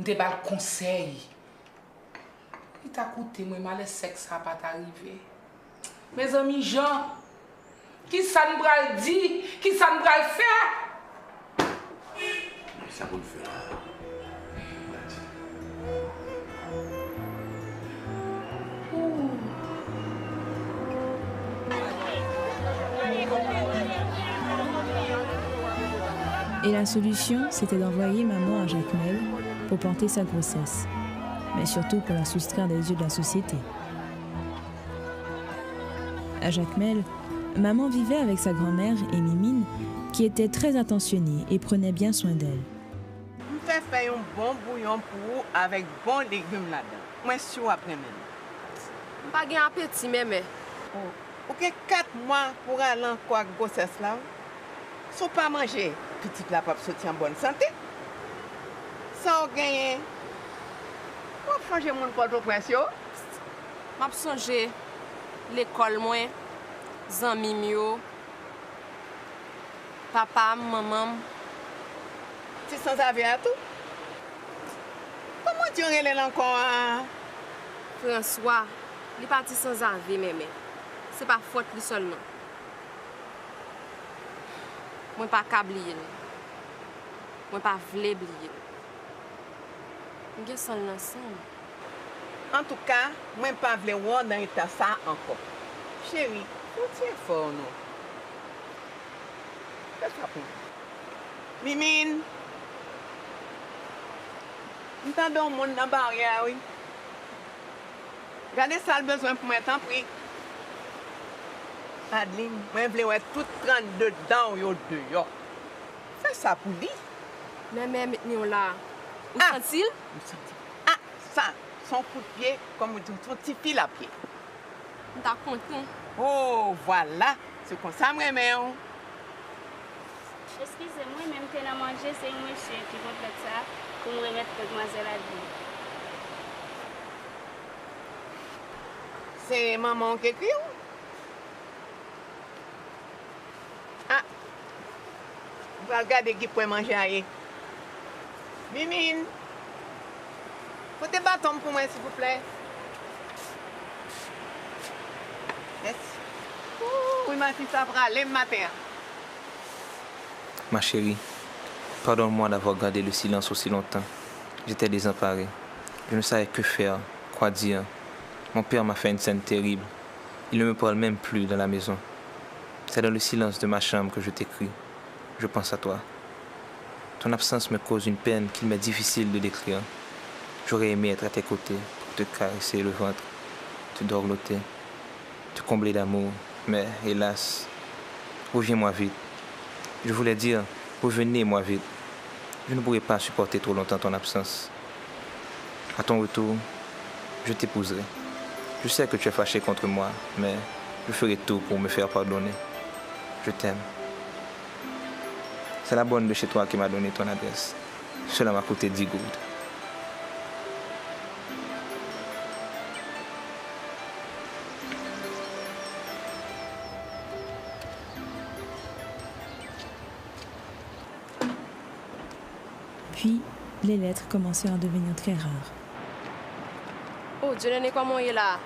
m'te pas le conseil. Il t'a coûté moi mal sexe ça pas t'arriver. Mes amis Jean, qui ça nous va le dire, qui ça nous va le faire? Ça va le faire. Et la solution, c'était d'envoyer maman à Jacmel pour porter sa grossesse, mais surtout pour la soustraire des yeux de la société. À Jacmel, maman vivait avec sa grand-mère et Mimine, qui était très attentionnée et prenait bien soin d'elle. Je vais faire un bon bouillon pour vous avec bon légumes là-dedans. Moi, je suis après-midi. Je n'ai pas appétit, mais. Ok, 4 mois pour aller encore à grossesse là. Si pas manger, petite la pape sortir en bonne santé. Ça on gagne. Pour changer mon Port-au-Prince yo. M'a songer l'école moins, zanmi yo. Papa, maman. Tu sans avis à tout? Comment tu relèves encore? François, il est parti sans avis, mais c'est pas faute lui seulement. Moi pas oublier. Moi pas vle oublier. Nous sommes ensemble. En tout cas, moi pas vle voir dans état ça encore. Chérie, faut tirer fort non. Qu'est-ce que ça pour? Mimine. Nous t'en monde dans la barrière, oui. Regardez ça le besoin pour mettre en prix. Adeline, moi je veux tout 32 dents yo dehors. Fais ça pour lui. Mais nous là. Où sent-il? Ah, ça, son coup de pied comme son petit fil à pied. T'as content? Oh, voilà. C'est comme ça, moi, mais Excusez-moi, même que la manger, c'est un monsieur qui va faire ça pour me remettre mademoiselle à vie. C'est maman qui écrit. Ah, vous allez regarder qui peut manger à y. Mimine, faut des bâtons pour moi, s'il vous plaît. Merci. Oui, ma fille, ça va aller le matin. Ma chérie, pardonne-moi d'avoir gardé le silence aussi longtemps. J'étais désemparé. Je ne savais que faire, quoi dire. Mon père m'a fait une scène terrible. Il ne me parle même plus dans la maison. C'est dans le silence de ma chambre que je t'écris. Je pense à toi. Ton absence me cause une peine qu'il m'est difficile de décrire. J'aurais aimé être à tes côtés pour te caresser le ventre, te dorloter, te combler d'amour. Mais hélas, reviens-moi vite. Je voulais dire, revenez-moi vite. Je ne pourrai pas supporter trop longtemps ton absence. À ton retour, je t'épouserai. Je sais que tu es fâché contre moi, mais je ferai tout pour me faire pardonner. Je t'aime. C'est la bonne de chez toi qui m'a donné ton adresse. Cela m'a coûté 10 gourdes. Puis, les lettres commencèrent à devenir très rares. Oh, Dieu n'est comment il est là.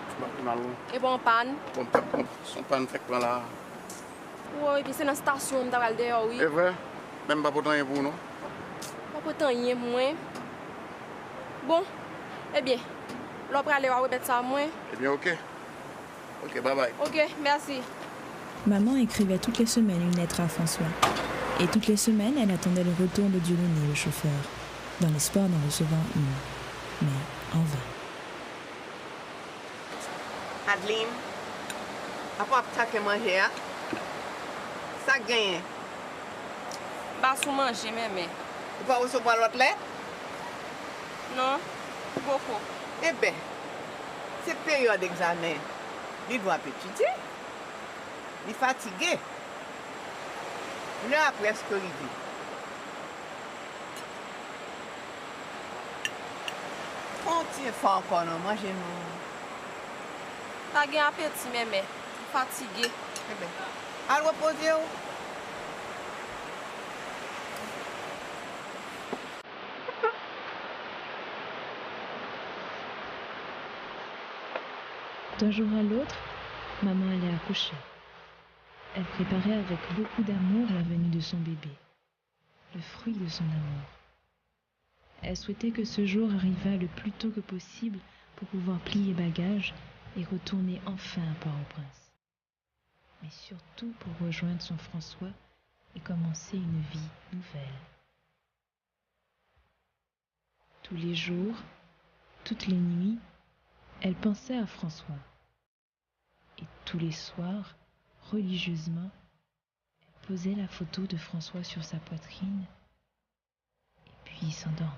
Et bon panne. Son panne fait quoi là? Oui, puis c'est dans la station, on t'a dehors, oui. C'est vrai? Même pas pourtant pour nous? Pas pourtant rien, moi. Bon, eh bien, l'on peut aller répéter ça, moi. Eh bien, ok. Ok, bye bye. Ok, merci. Maman écrivait toutes les semaines une lettre à François. Et toutes les semaines, elle attendait le retour de Dieudonné, le chauffeur, dans l'espoir d'en recevoir une. Mais en vain. Adeline, après ça que manger, ça gagne. Pas sous manger, mais. Tu vas recevoir l'autre lettre? Non, beaucoup. Eh bien, c'est période d'examen. Il doit étudier. Il est fatigué. L'heure a presque arrivé. On tient fort encore, non? Mangez non. Pas gain appétit, mais fatigué. Eh bien, à reposer. D'un jour à l'autre, maman allait accoucher. Elle préparait avec beaucoup d'amour la venue de son bébé, le fruit de son amour. Elle souhaitait que ce jour arrivât le plus tôt que possible pour pouvoir plier bagages et retourner enfin à Port-au-Prince. Mais surtout pour rejoindre son François et commencer une vie nouvelle. Tous les jours, toutes les nuits, elle pensait à François. Et tous les soirs, religieusement, elle posait la photo de François sur sa poitrine et puis s'endormait.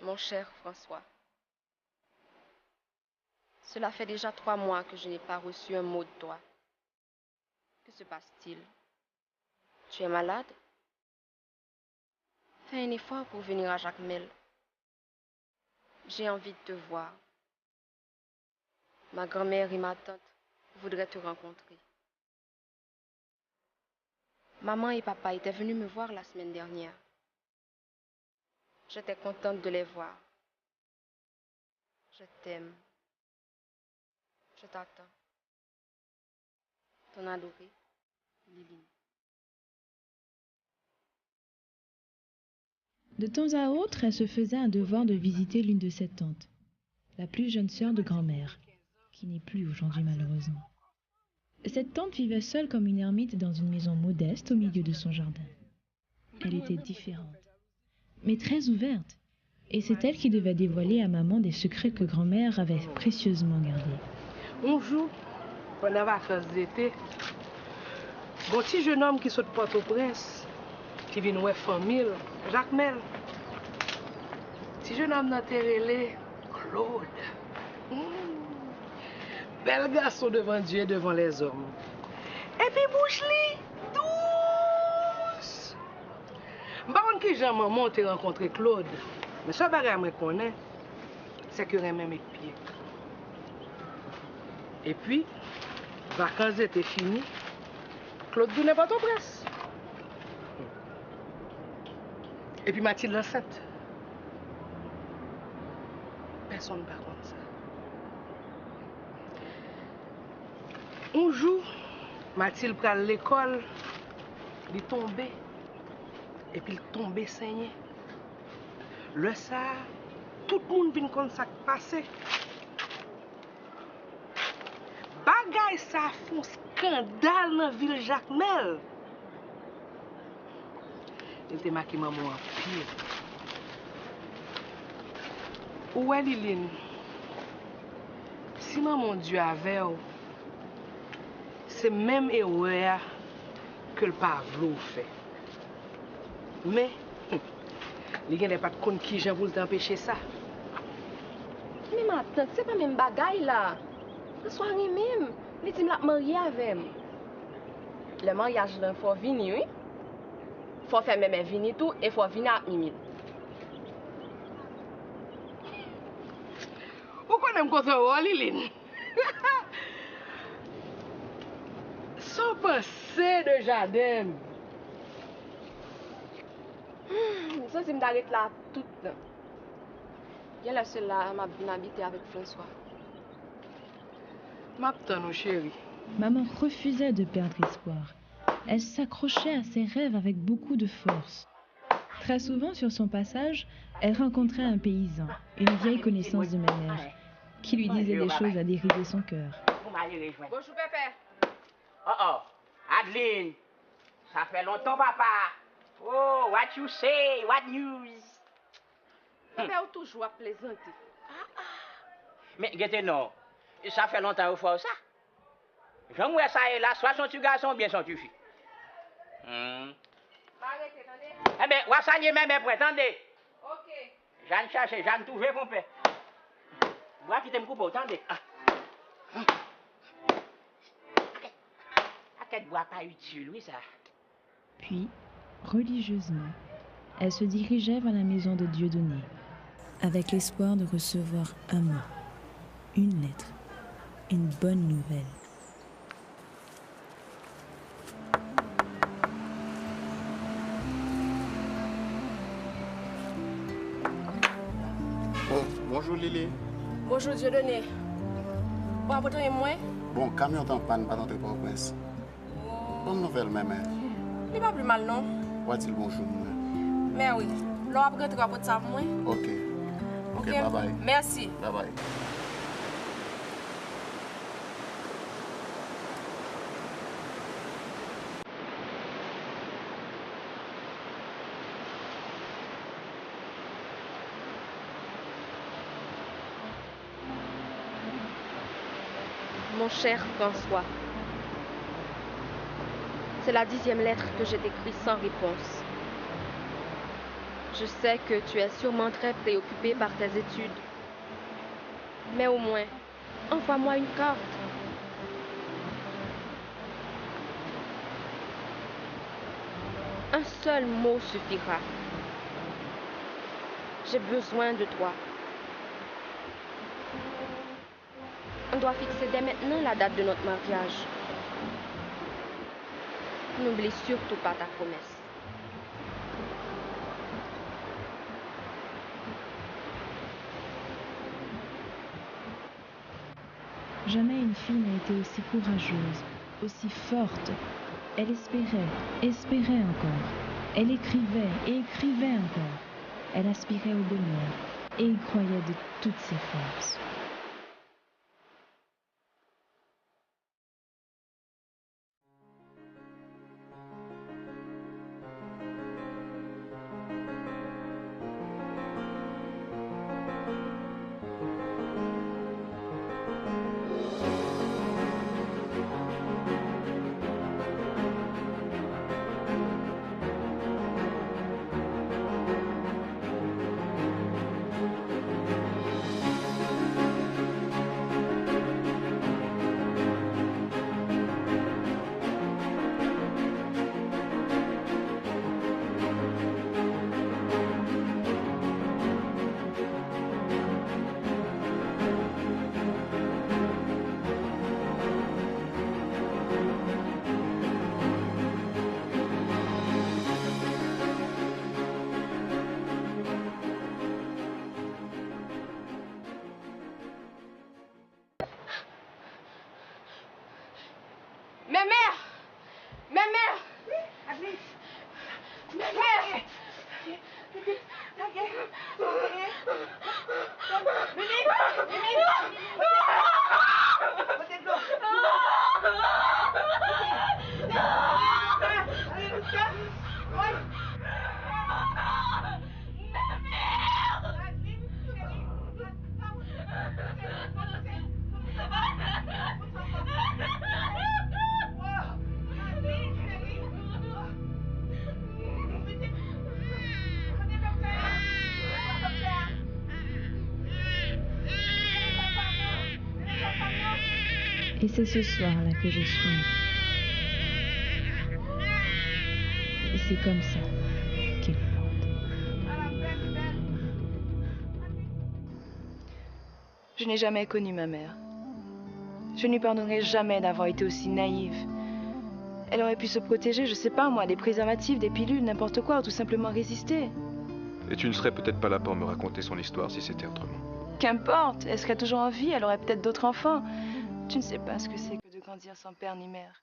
Mon cher François, cela fait déjà 3 mois que je n'ai pas reçu un mot de toi. Que se passe-t-il? Tu es malade? Fais un effort pour venir à Jacmel. J'ai envie de te voir. Ma grand-mère et ma tante voudraient te rencontrer. Maman et papa étaient venus me voir la semaine dernière. J'étais contente de les voir. Je t'aime. Je t'attends. Ton adorée, Liline. De temps à autre, elle se faisait un devoir de visiter l'une de ses tantes, la plus jeune sœur de grand-mère, qui n'est plus aujourd'hui malheureusement. Cette tante vivait seule comme une ermite dans une maison modeste au milieu de son jardin. Elle était différente, mais très ouverte, et c'est elle qui devait dévoiler à maman des secrets que grand-mère avait précieusement gardés. Bonjour, pendant les vacances d'été, bon petit jeune homme qui saute Port-au-Prince, qui vient voir famille, Jacmel. Petit jeune homme dans Terrelé, Claude. Bel garçon devant Dieu et devant les hommes. Et puis bouche-li, douce. Par qui j'ai maman te rencontré Claude, mais ce bagage que je connais, c'est que je mes pieds. Et puis, vacances étaient finies, Claude n'est pas ton presse. Et puis Mathilde l'enceinte. Personne ne par contre ça. Un jour, Mathilde prend l'école, il est tombé. Et puis il est tombé saigné. Le ça, tout le monde vient comme ça passer. Bagay ça font scandale dans la ville Jacmel. Il était maquillé maman en pire. Où est Liline? Si maman Dieu avait, c'est même erreur que le pavlou fait. Mais, il n'y a pas de compte qui j'en voulu t'empêcher ça. Mais ma tante, c'est pas même bagaille là. Le soir même, les dit me la marier avec moi. Le mariage là, faut venir, oui. Faut faire même venir tout et faut venir à Mimile. Pourquoi n'aime pas ça, Liline? Sans penser de jardin. Ça, c'est m'arrête là tout le temps. Il y a la seule là, m'a bien habité avec François. M'attends, chérie. Maman refusait de perdre espoir. Elle s'accrochait à ses rêves avec beaucoup de force. Très souvent, sur son passage, elle rencontrait un paysan, une vieille connaissance de ma mère, qui lui disait des choses à dérider son cœur. Bonjour, Pépé. Oh, Adeline. Ça fait longtemps, papa. Oh, what you say? What news? Mais on toujours à plaisanter. Mais, gete non, ça fait longtemps au fois ça. J'aime ça et là, soit son tu garçon, bien son tu fille. Eh bien, on va saluer même après, attendez. Ok. J'en cherche, j'en trouve mon père. Moi qui t'aime couper, attendez. Quel bois pas utile, oui, ça. Puis, religieusement, elle se dirigeait vers la maison de Dieudonné, avec l'espoir de recevoir un mot, une lettre, une bonne nouvelle. Oh, bonjour Lily. Bonjour Dieudonné. Bon, votre moi? Bon, camion t'en panne, pas d'entrer pour prince. Bonne nouvelle, maman. Il pas plus mal, non? Où est-il bonjour, moi? Mais oui. L'on après tu vas pour ça, moi. Ok. Ok, bye bye. Merci. Bye bye. Mon cher François, c'est la 10e lettre que j'ai écrite sans réponse. Je sais que tu es sûrement très préoccupé par tes études. Mais au moins, envoie-moi une carte. Un seul mot suffira. J'ai besoin de toi. On doit fixer dès maintenant la date de notre mariage. N'oublie surtout pas ta promesse. Jamais une fille n'a été aussi courageuse, aussi forte. Elle espérait encore. Elle écrivait et écrivait encore. Elle aspirait au bonheur et y croyait de toutes ses forces. Et c'est ce soir-là que je suis née. Et c'est comme ça qu'il porte. Je n'ai jamais connu ma mère. Je ne lui pardonnerai jamais d'avoir été aussi naïve. Elle aurait pu se protéger, je sais pas moi, des préservatifs, des pilules, n'importe quoi, ou tout simplement résister. Et tu ne serais peut-être pas là pour me raconter son histoire si c'était autrement. Qu'importe, elle serait toujours en vie, elle aurait peut-être d'autres enfants. Tu ne sais pas ce que c'est que de grandir sans père ni mère.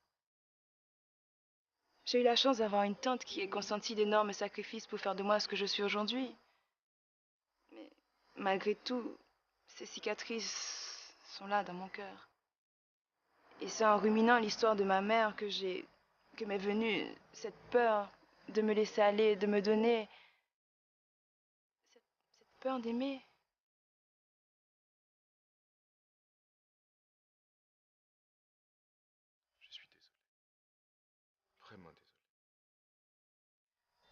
J'ai eu la chance d'avoir une tante qui ait consenti d'énormes sacrifices pour faire de moi ce que je suis aujourd'hui. Mais malgré tout, ces cicatrices sont là dans mon cœur. Et c'est en ruminant l'histoire de ma mère que m'est venue cette peur de me laisser aller, de me donner cette peur d'aimer. Je suis désolé. Vraiment désolé.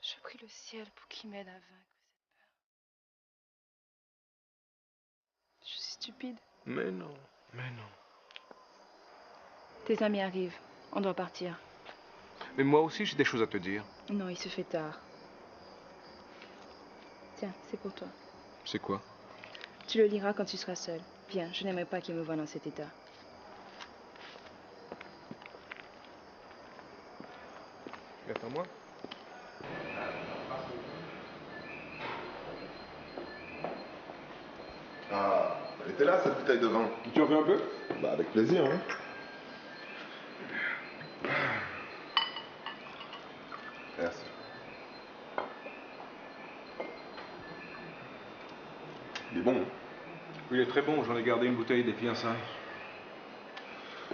Je prie le ciel pour qu'il m'aide à vaincre cette peur. Je suis stupide. Mais non, mais non. Tes amis arrivent. On doit partir. Mais moi aussi, j'ai des choses à te dire. Non, il se fait tard. Tiens, c'est pour toi. C'est quoi? Tu le liras quand tu seras seul. Viens, je n'aimerais pas qu'il me voie dans cet état. Attends-moi. Ah, elle était là, cette bouteille de vin. Tu en veux un peu? Bah, avec plaisir, hein. Merci. Il est bon, hein? Oui, il est très bon. J'en ai gardé une bouteille des fiançailles.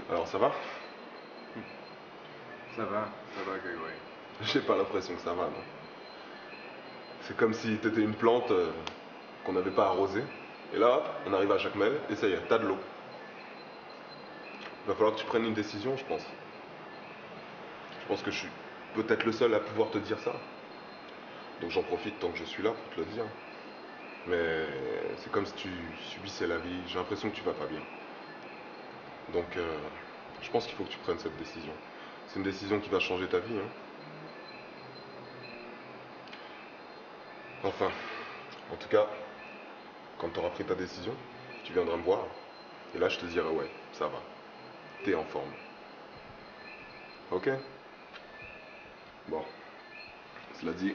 Alors, ça va? Ça va, Grégory. J'ai pas l'impression que ça va, non. C'est comme si t'étais une plante qu'on n'avait pas arrosée. Et là, on arrive à Jacmel et ça y est, t'as de l'eau. Il va falloir que tu prennes une décision, je pense. Je pense que je suis peut-être le seul à pouvoir te dire ça. Donc j'en profite tant que je suis là pour te le dire. Mais c'est comme si tu subissais la vie. J'ai l'impression que tu vas pas bien. Donc je pense qu'il faut que tu prennes cette décision. C'est une décision qui va changer ta vie, hein. Enfin, en tout cas, quand tu auras pris ta décision, tu viendras me voir. Et là, je te dirai, ouais, ça va. T'es en forme. Ok? Bon. Cela dit,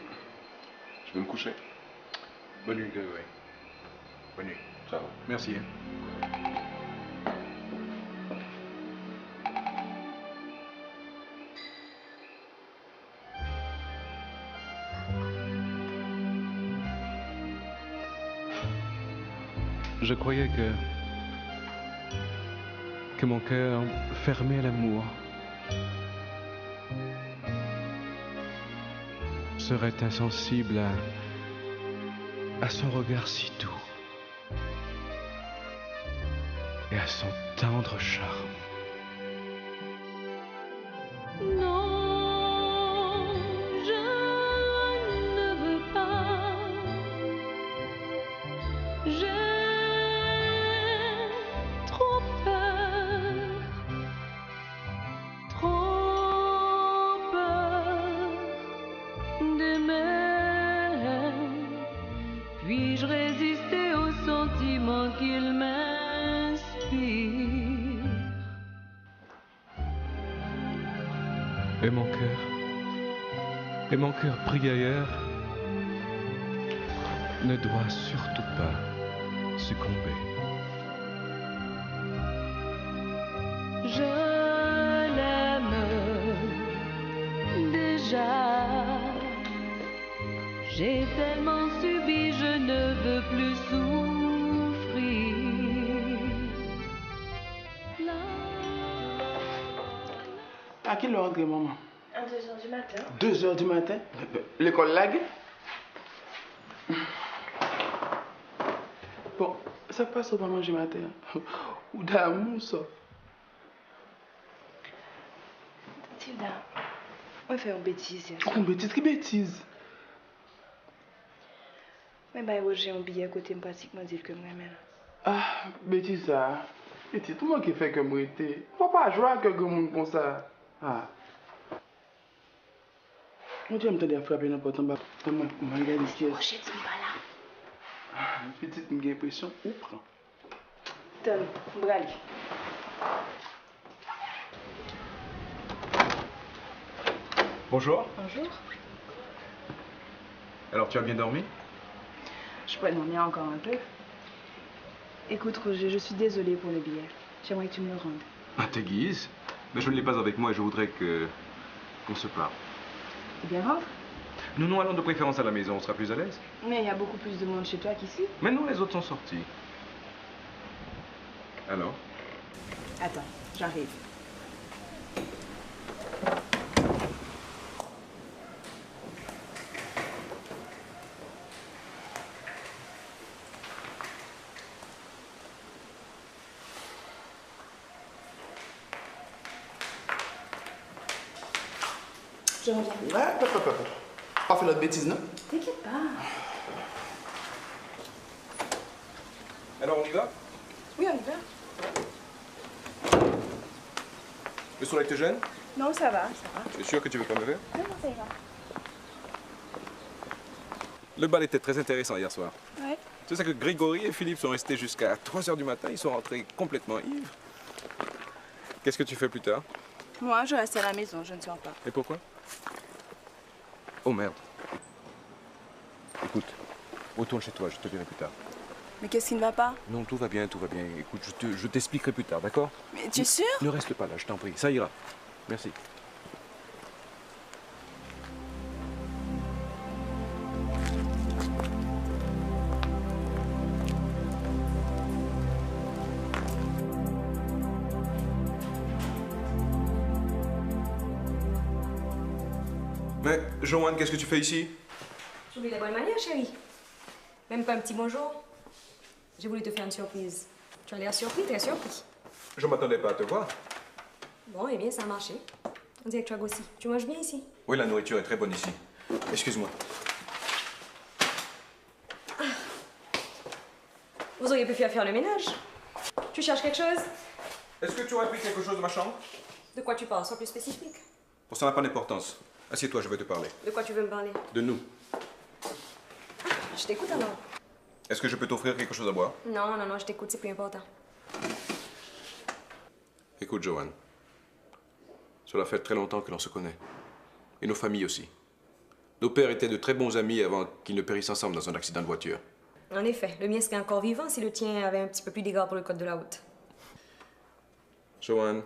je vais me coucher. Bonne nuit, Grégory. Bonne nuit. Ciao. Merci. Je croyais que mon cœur fermait l'amour serait insensible à son regard si doux et à son tendre charme. Non, je ne veux pas. J'ai trop peur d'aimer. Puis-je résister aux sentiments qu'il m'inspire? Et mon cœur pris ailleurs, ne doit surtout pas succomber. Je l'aime déjà. J'ai tellement subi, je ne veux plus souffrir. À quelle heure entrer, maman? À 2h du matin. 2h du matin? L'école lag? Bon, ça passe au pas manger matin. Ou d'amour, ça. Tilda, on va faire une bêtise. Une bêtise? Quelle bêtise? Mais j'ai un billet à côté, je pratiquement dire que moi-même. Ah, bêtise ça. Bêtise, tout le monde qui fait que moi était. Faut pas jouer avec le monde comme ça. Ah. Mon Dieu, je me frapper n'importe quoi. Je vais regarder ce qui est. Prochaine, tu pas là. Petite, j'ai l'impression. Où prend? Donne, brali. Bonjour. Bonjour. Alors, tu as bien dormi? Je pourrais dormir encore un peu. Écoute, Roger, je suis désolée pour le billet. J'aimerais que tu me le rendes. À tes guises. Mais je ne l'ai pas avec moi et je voudrais qu'on se parle. Eh bien, rentre. Nous allons de préférence à la maison, on sera plus à l'aise. Mais il y a beaucoup plus de monde chez toi qu'ici. Mais non, les autres sont sortis. Alors? Attends, j'arrive. te reviens. Ouais, pas fait l'autre bêtise, non? T'inquiète pas. Alors, on y va? Oui, on y va. Le soleil te gêne? Non, ça va. Tu es sûr que tu veux pas me lever? Non, ça ira. Le bal était très intéressant hier soir. Ouais. C'est ça que Grégory et Philippe sont restés jusqu'à 3 h du matin. Ils sont rentrés complètement ivres. Qu'est-ce que tu fais plus tard? Moi, je reste à la maison, je ne sors pas. Et pourquoi? Oh merde. Écoute, retourne chez toi, je te verrai plus tard. Mais qu'est-ce qui ne va pas? Non, tout va bien, tout va bien. Écoute, je t'expliquerai plus tard, d'accord? Mais tu es sûr? Ne reste pas là, je t'en prie. Ça ira. Merci. Mais, Joanne, qu'est-ce que tu fais ici? J'oublie la bonne manière, chérie. Même pas un petit bonjour. J'ai voulu te faire une surprise. Tu as l'air surpris, très surpris. Je m'attendais pas à te voir. Bon, eh bien, ça a marché. On dirait que tu as grossi. Tu manges bien ici? Oui, la nourriture est très bonne ici. Excuse-moi. Vous auriez pu faire le ménage. Tu cherches quelque chose? Est-ce que tu aurais pris quelque chose de ma chambre? De quoi tu parles? Sois plus spécifique. Bon, ça n'a pas d'importance. Assieds-toi, je vais te parler. De quoi tu veux me parler? De nous. Je t'écoute alors. Est-ce que je peux t'offrir quelque chose à boire? Non, non, non, je t'écoute, c'est plus important. Écoute, Joanne. Cela fait très longtemps que l'on se connaît. Et nos familles aussi. Nos pères étaient de très bons amis avant qu'ils ne périssent ensemble dans un accident de voiture. En effet, le mien serait encore vivant si le tien avait un petit peu plus d'égard pour le code de la route. Joanne,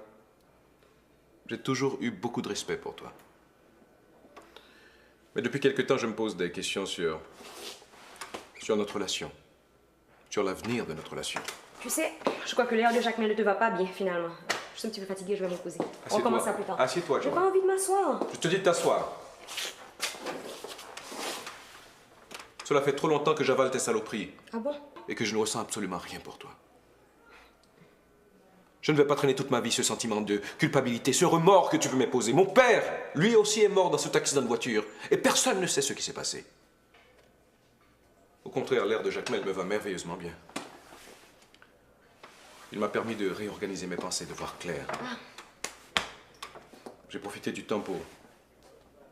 j'ai toujours eu beaucoup de respect pour toi. Mais depuis quelque temps, je me pose des questions sur notre relation. Sur l'avenir de notre relation. Tu sais, je crois que l'air de Jacmel ne te va pas bien, finalement. Je suis un petit peu fatiguée, je vais me reposer. On commence ça plus tard. Assieds-toi, J'ai Joanne. pas envie de m'asseoir. Je te dis de t'asseoir. Cela fait trop longtemps que j'avale tes saloperies. Ah bon? Et que je ne ressens absolument rien pour toi. Je ne vais pas traîner toute ma vie ce sentiment de culpabilité, ce remords que tu veux m'imposer. Mon père, lui aussi, est mort dans cet accident de voiture. Et personne ne sait ce qui s'est passé. Au contraire, l'air de Jacmel me va merveilleusement bien. Il m'a permis de réorganiser mes pensées, de voir clair. J'ai profité du temps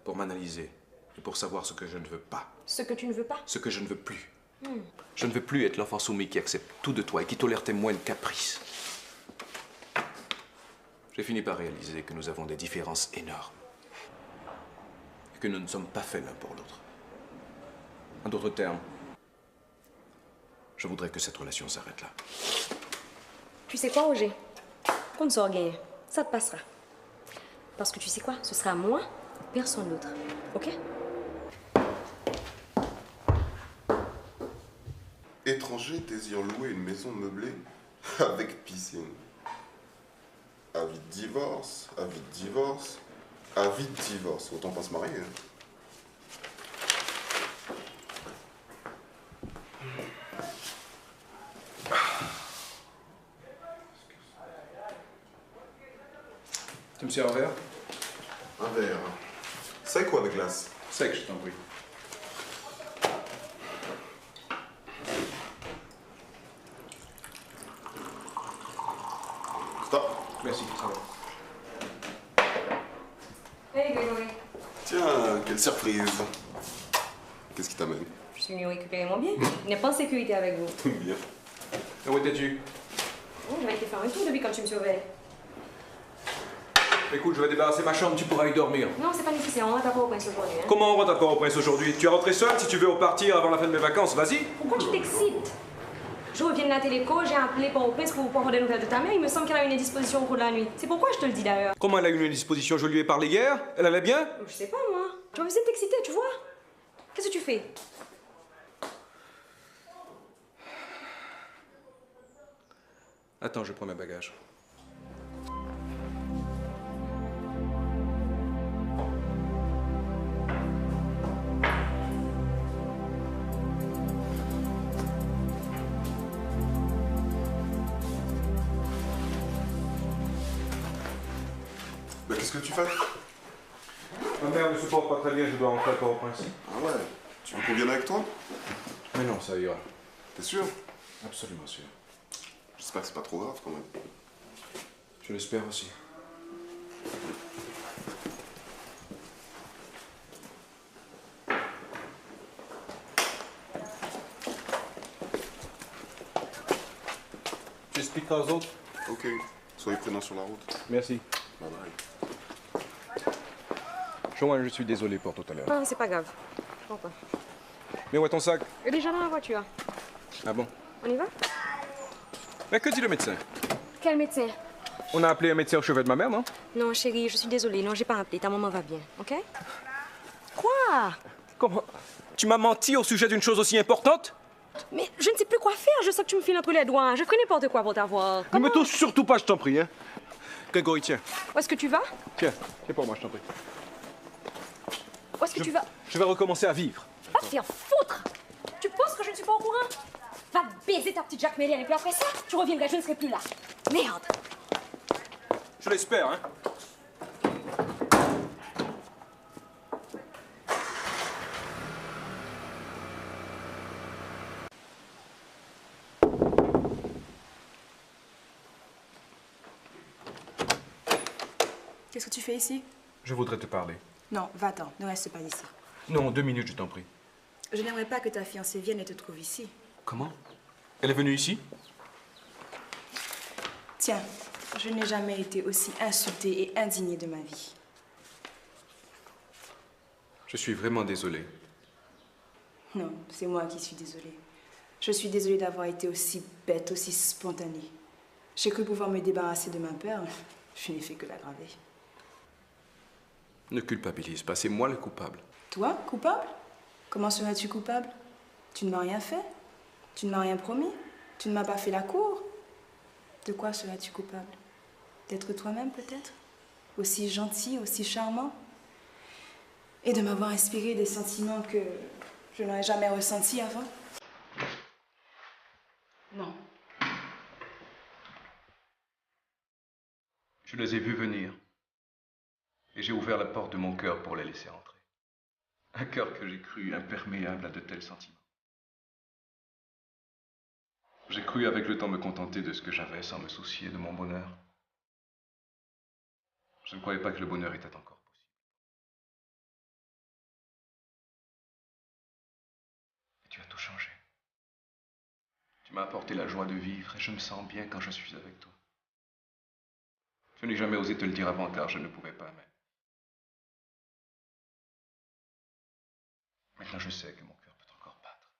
pour m'analyser et pour savoir ce que je ne veux pas. Ce que tu ne veux pas? Ce que je ne veux plus. Hmm. Je ne veux plus être l'enfant soumis qui accepte tout de toi et qui tolère tes moindres caprices. J'ai fini par réaliser que nous avons des différences énormes. Et que nous ne sommes pas faits l'un pour l'autre. En d'autres termes, je voudrais que cette relation s'arrête là. Tu sais quoi, Roger? Qu'on ne sort gagner. Ça te passera. Parce que tu sais quoi? Ce sera moi, personne d'autre. OK? Étranger désire louer une maison meublée avec piscine. Avis de divorce, avis de divorce, avis de divorce. Autant pas se marier. Hein. Tu me sers un verre? Un verre. Sec ou avec glace? Sec, je t'en prie. Stop. Merci, ça va. Hey, Grégory. Tiens, quelle surprise. Qu'est-ce qui t'amène? Je suis venue récupérer mon bien. Il n'est pas en sécurité avec vous. Bien. Et où étais-tu? J'avais été faire un tour depuis quand tu me surveillais. Écoute, je vais débarrasser ma chambre, tu pourras y dormir. Non, c'est pas nécessaire. On rentre à Port-au-Prince aujourd'hui. Hein? Comment on rentre à Port-au-Prince aujourd'hui? Tu es rentré seul si tu veux repartir avant la fin de mes vacances, vas-y. Pourquoi tu t'excites? Je reviens de la téléco, j'ai appelé Port-au-Prince pour avoir des nouvelles de ta mère. Il me semble qu'elle a une indisposition au cours de la nuit. C'est pourquoi je te le dis d'ailleurs. Comment elle a eu une indisposition? Je lui ai parlé hier. Elle allait bien? Je sais pas moi. Tu vas essayer de t'exciter, tu vois? Qu'est-ce que tu fais? Attends, je prends mes bagages. Mais qu'est-ce que tu fais? Ma mère ne se porte pas très bien, je dois rentrer à Port-au-Prince. Ah ouais? Tu veux qu'on vienne avec toi? Mais non, ça ira. T'es sûr? Absolument sûr. J'espère que c'est pas trop grave quand même. Je l'espère aussi. Tu expliqueras aux autres? Ok. Soyez prudents sur la route. Merci. Bye bye. Joanne, je suis désolé pour tout à l'heure. Non, c'est pas grave. Je comprends pas. Mais où est ton sac? Il est déjà dans la voiture. Ah bon? On y va? Mais que dit le médecin? Quel médecin? On a appelé un médecin au chevet de ma mère, non? Non, chérie, je suis désolée. Non, j'ai pas appelé. Ta maman va bien, ok? Quoi? Comment? Tu m'as menti au sujet d'une chose aussi importante? Mais je ne sais plus quoi faire. Je sais que tu me files entre les doigts. Je ferai n'importe quoi pour t'avoir. Ne me touche surtout pas, je t'en prie, hein? Grégory, tiens. Où est-ce que tu vas? Tiens, c'est pour moi, je t'en prie. Où est-ce que tu vas? Je vais recommencer à vivre. Va te faire foutre! Tu penses que je ne suis pas au courant? Va baiser ta petite Jacques Méliane et puis après ça, tu reviendras, je ne serai plus là. Merde! Je l'espère, hein? Qu'est-ce que tu fais ici? Je voudrais te parler. Non, va-t'en, ne reste pas ici. Non, 2 minutes, je t'en prie. Je n'aimerais pas que ta fiancée vienne et te trouve ici. Comment? Elle est venue ici? Tiens, je n'ai jamais été aussi insultée et indignée de ma vie. Je suis vraiment désolé. Non, c'est moi qui suis désolée. Je suis désolée d'avoir été aussi bête, aussi spontanée. J'ai cru pouvoir me débarrasser de ma peur. Je n'ai fait que l'aggraver. Ne culpabilise pas, c'est moi le coupable. Toi, coupable? Comment serais-tu coupable? Tu ne m'as rien fait? Tu ne m'as rien promis? Tu ne m'as pas fait la cour? De quoi serais-tu coupable? D'être toi-même peut-être? Aussi gentil, aussi charmant? Et de m'avoir inspiré des sentiments que je n'aurais jamais ressentis avant? Non. Je les ai vus venir. Et j'ai ouvert la porte de mon cœur pour les laisser entrer. Un cœur que j'ai cru imperméable à de tels sentiments. J'ai cru avec le temps me contenter de ce que j'avais sans me soucier de mon bonheur. Je ne croyais pas que le bonheur était encore possible. Et tu as tout changé. Tu m'as apporté la joie de vivre et je me sens bien quand je suis avec toi. Je n'ai jamais osé te le dire avant car je ne pouvais pas, mais... Maintenant, je sais que mon cœur peut encore battre.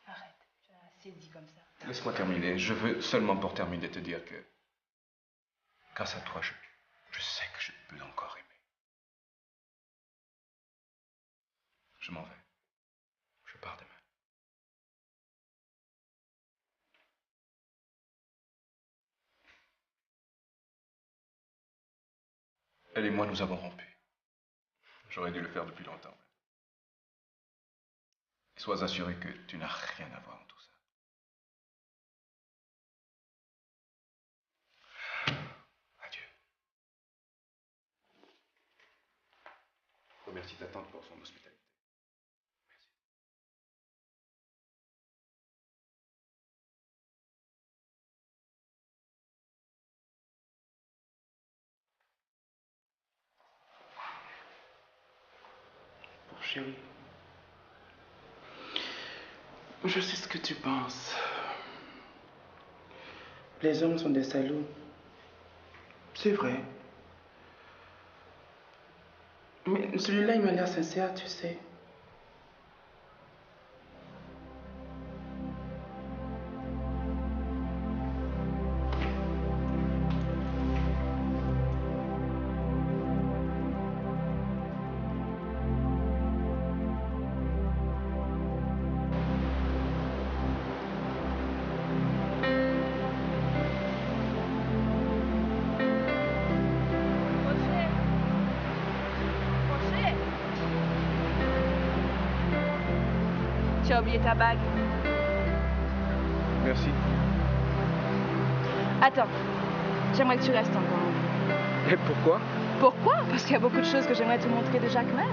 Arrête, tu as assez dit comme ça. Laisse-moi terminer. Je veux seulement pour terminer te dire que, grâce à toi, je sais que je peux encore aimer. Je m'en vais. Je pars demain. Elle et moi, nous avons rompu. J'aurais dû le faire depuis longtemps. Sois assuré que tu n'as rien à voir en tout ça. Adieu. Remercie ta tante pour son hospitalité. Pour chérie. Je sais ce que tu penses. Les hommes sont des salauds. C'est vrai. Mais celui-là, il m'a l'air sincère, tu sais. Tu as oublié ta bague. Merci. Attends, j'aimerais que tu restes encore. Et pourquoi? Pourquoi? Parce qu'il y a beaucoup de choses que j'aimerais te montrer de Jacquemin.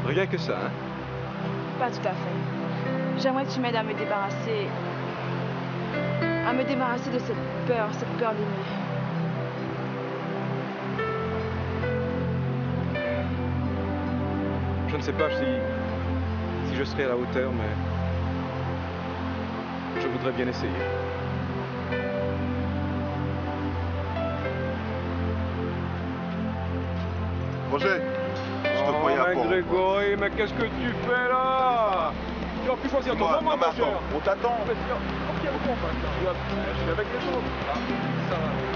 Rien que ça, hein? Pas tout à fait. J'aimerais que tu m'aides à me débarrasser de cette peur d'aimer. Je ne sais pas si je serai à la hauteur, mais je voudrais bien essayer. Roger, je te croyais à port. Grégory, mais qu'est-ce que tu fais là? Tu as pu choisir ton moment, mon cher. On t'attend. Ok, on comprend. Je suis avec les autres. Ah, ça va.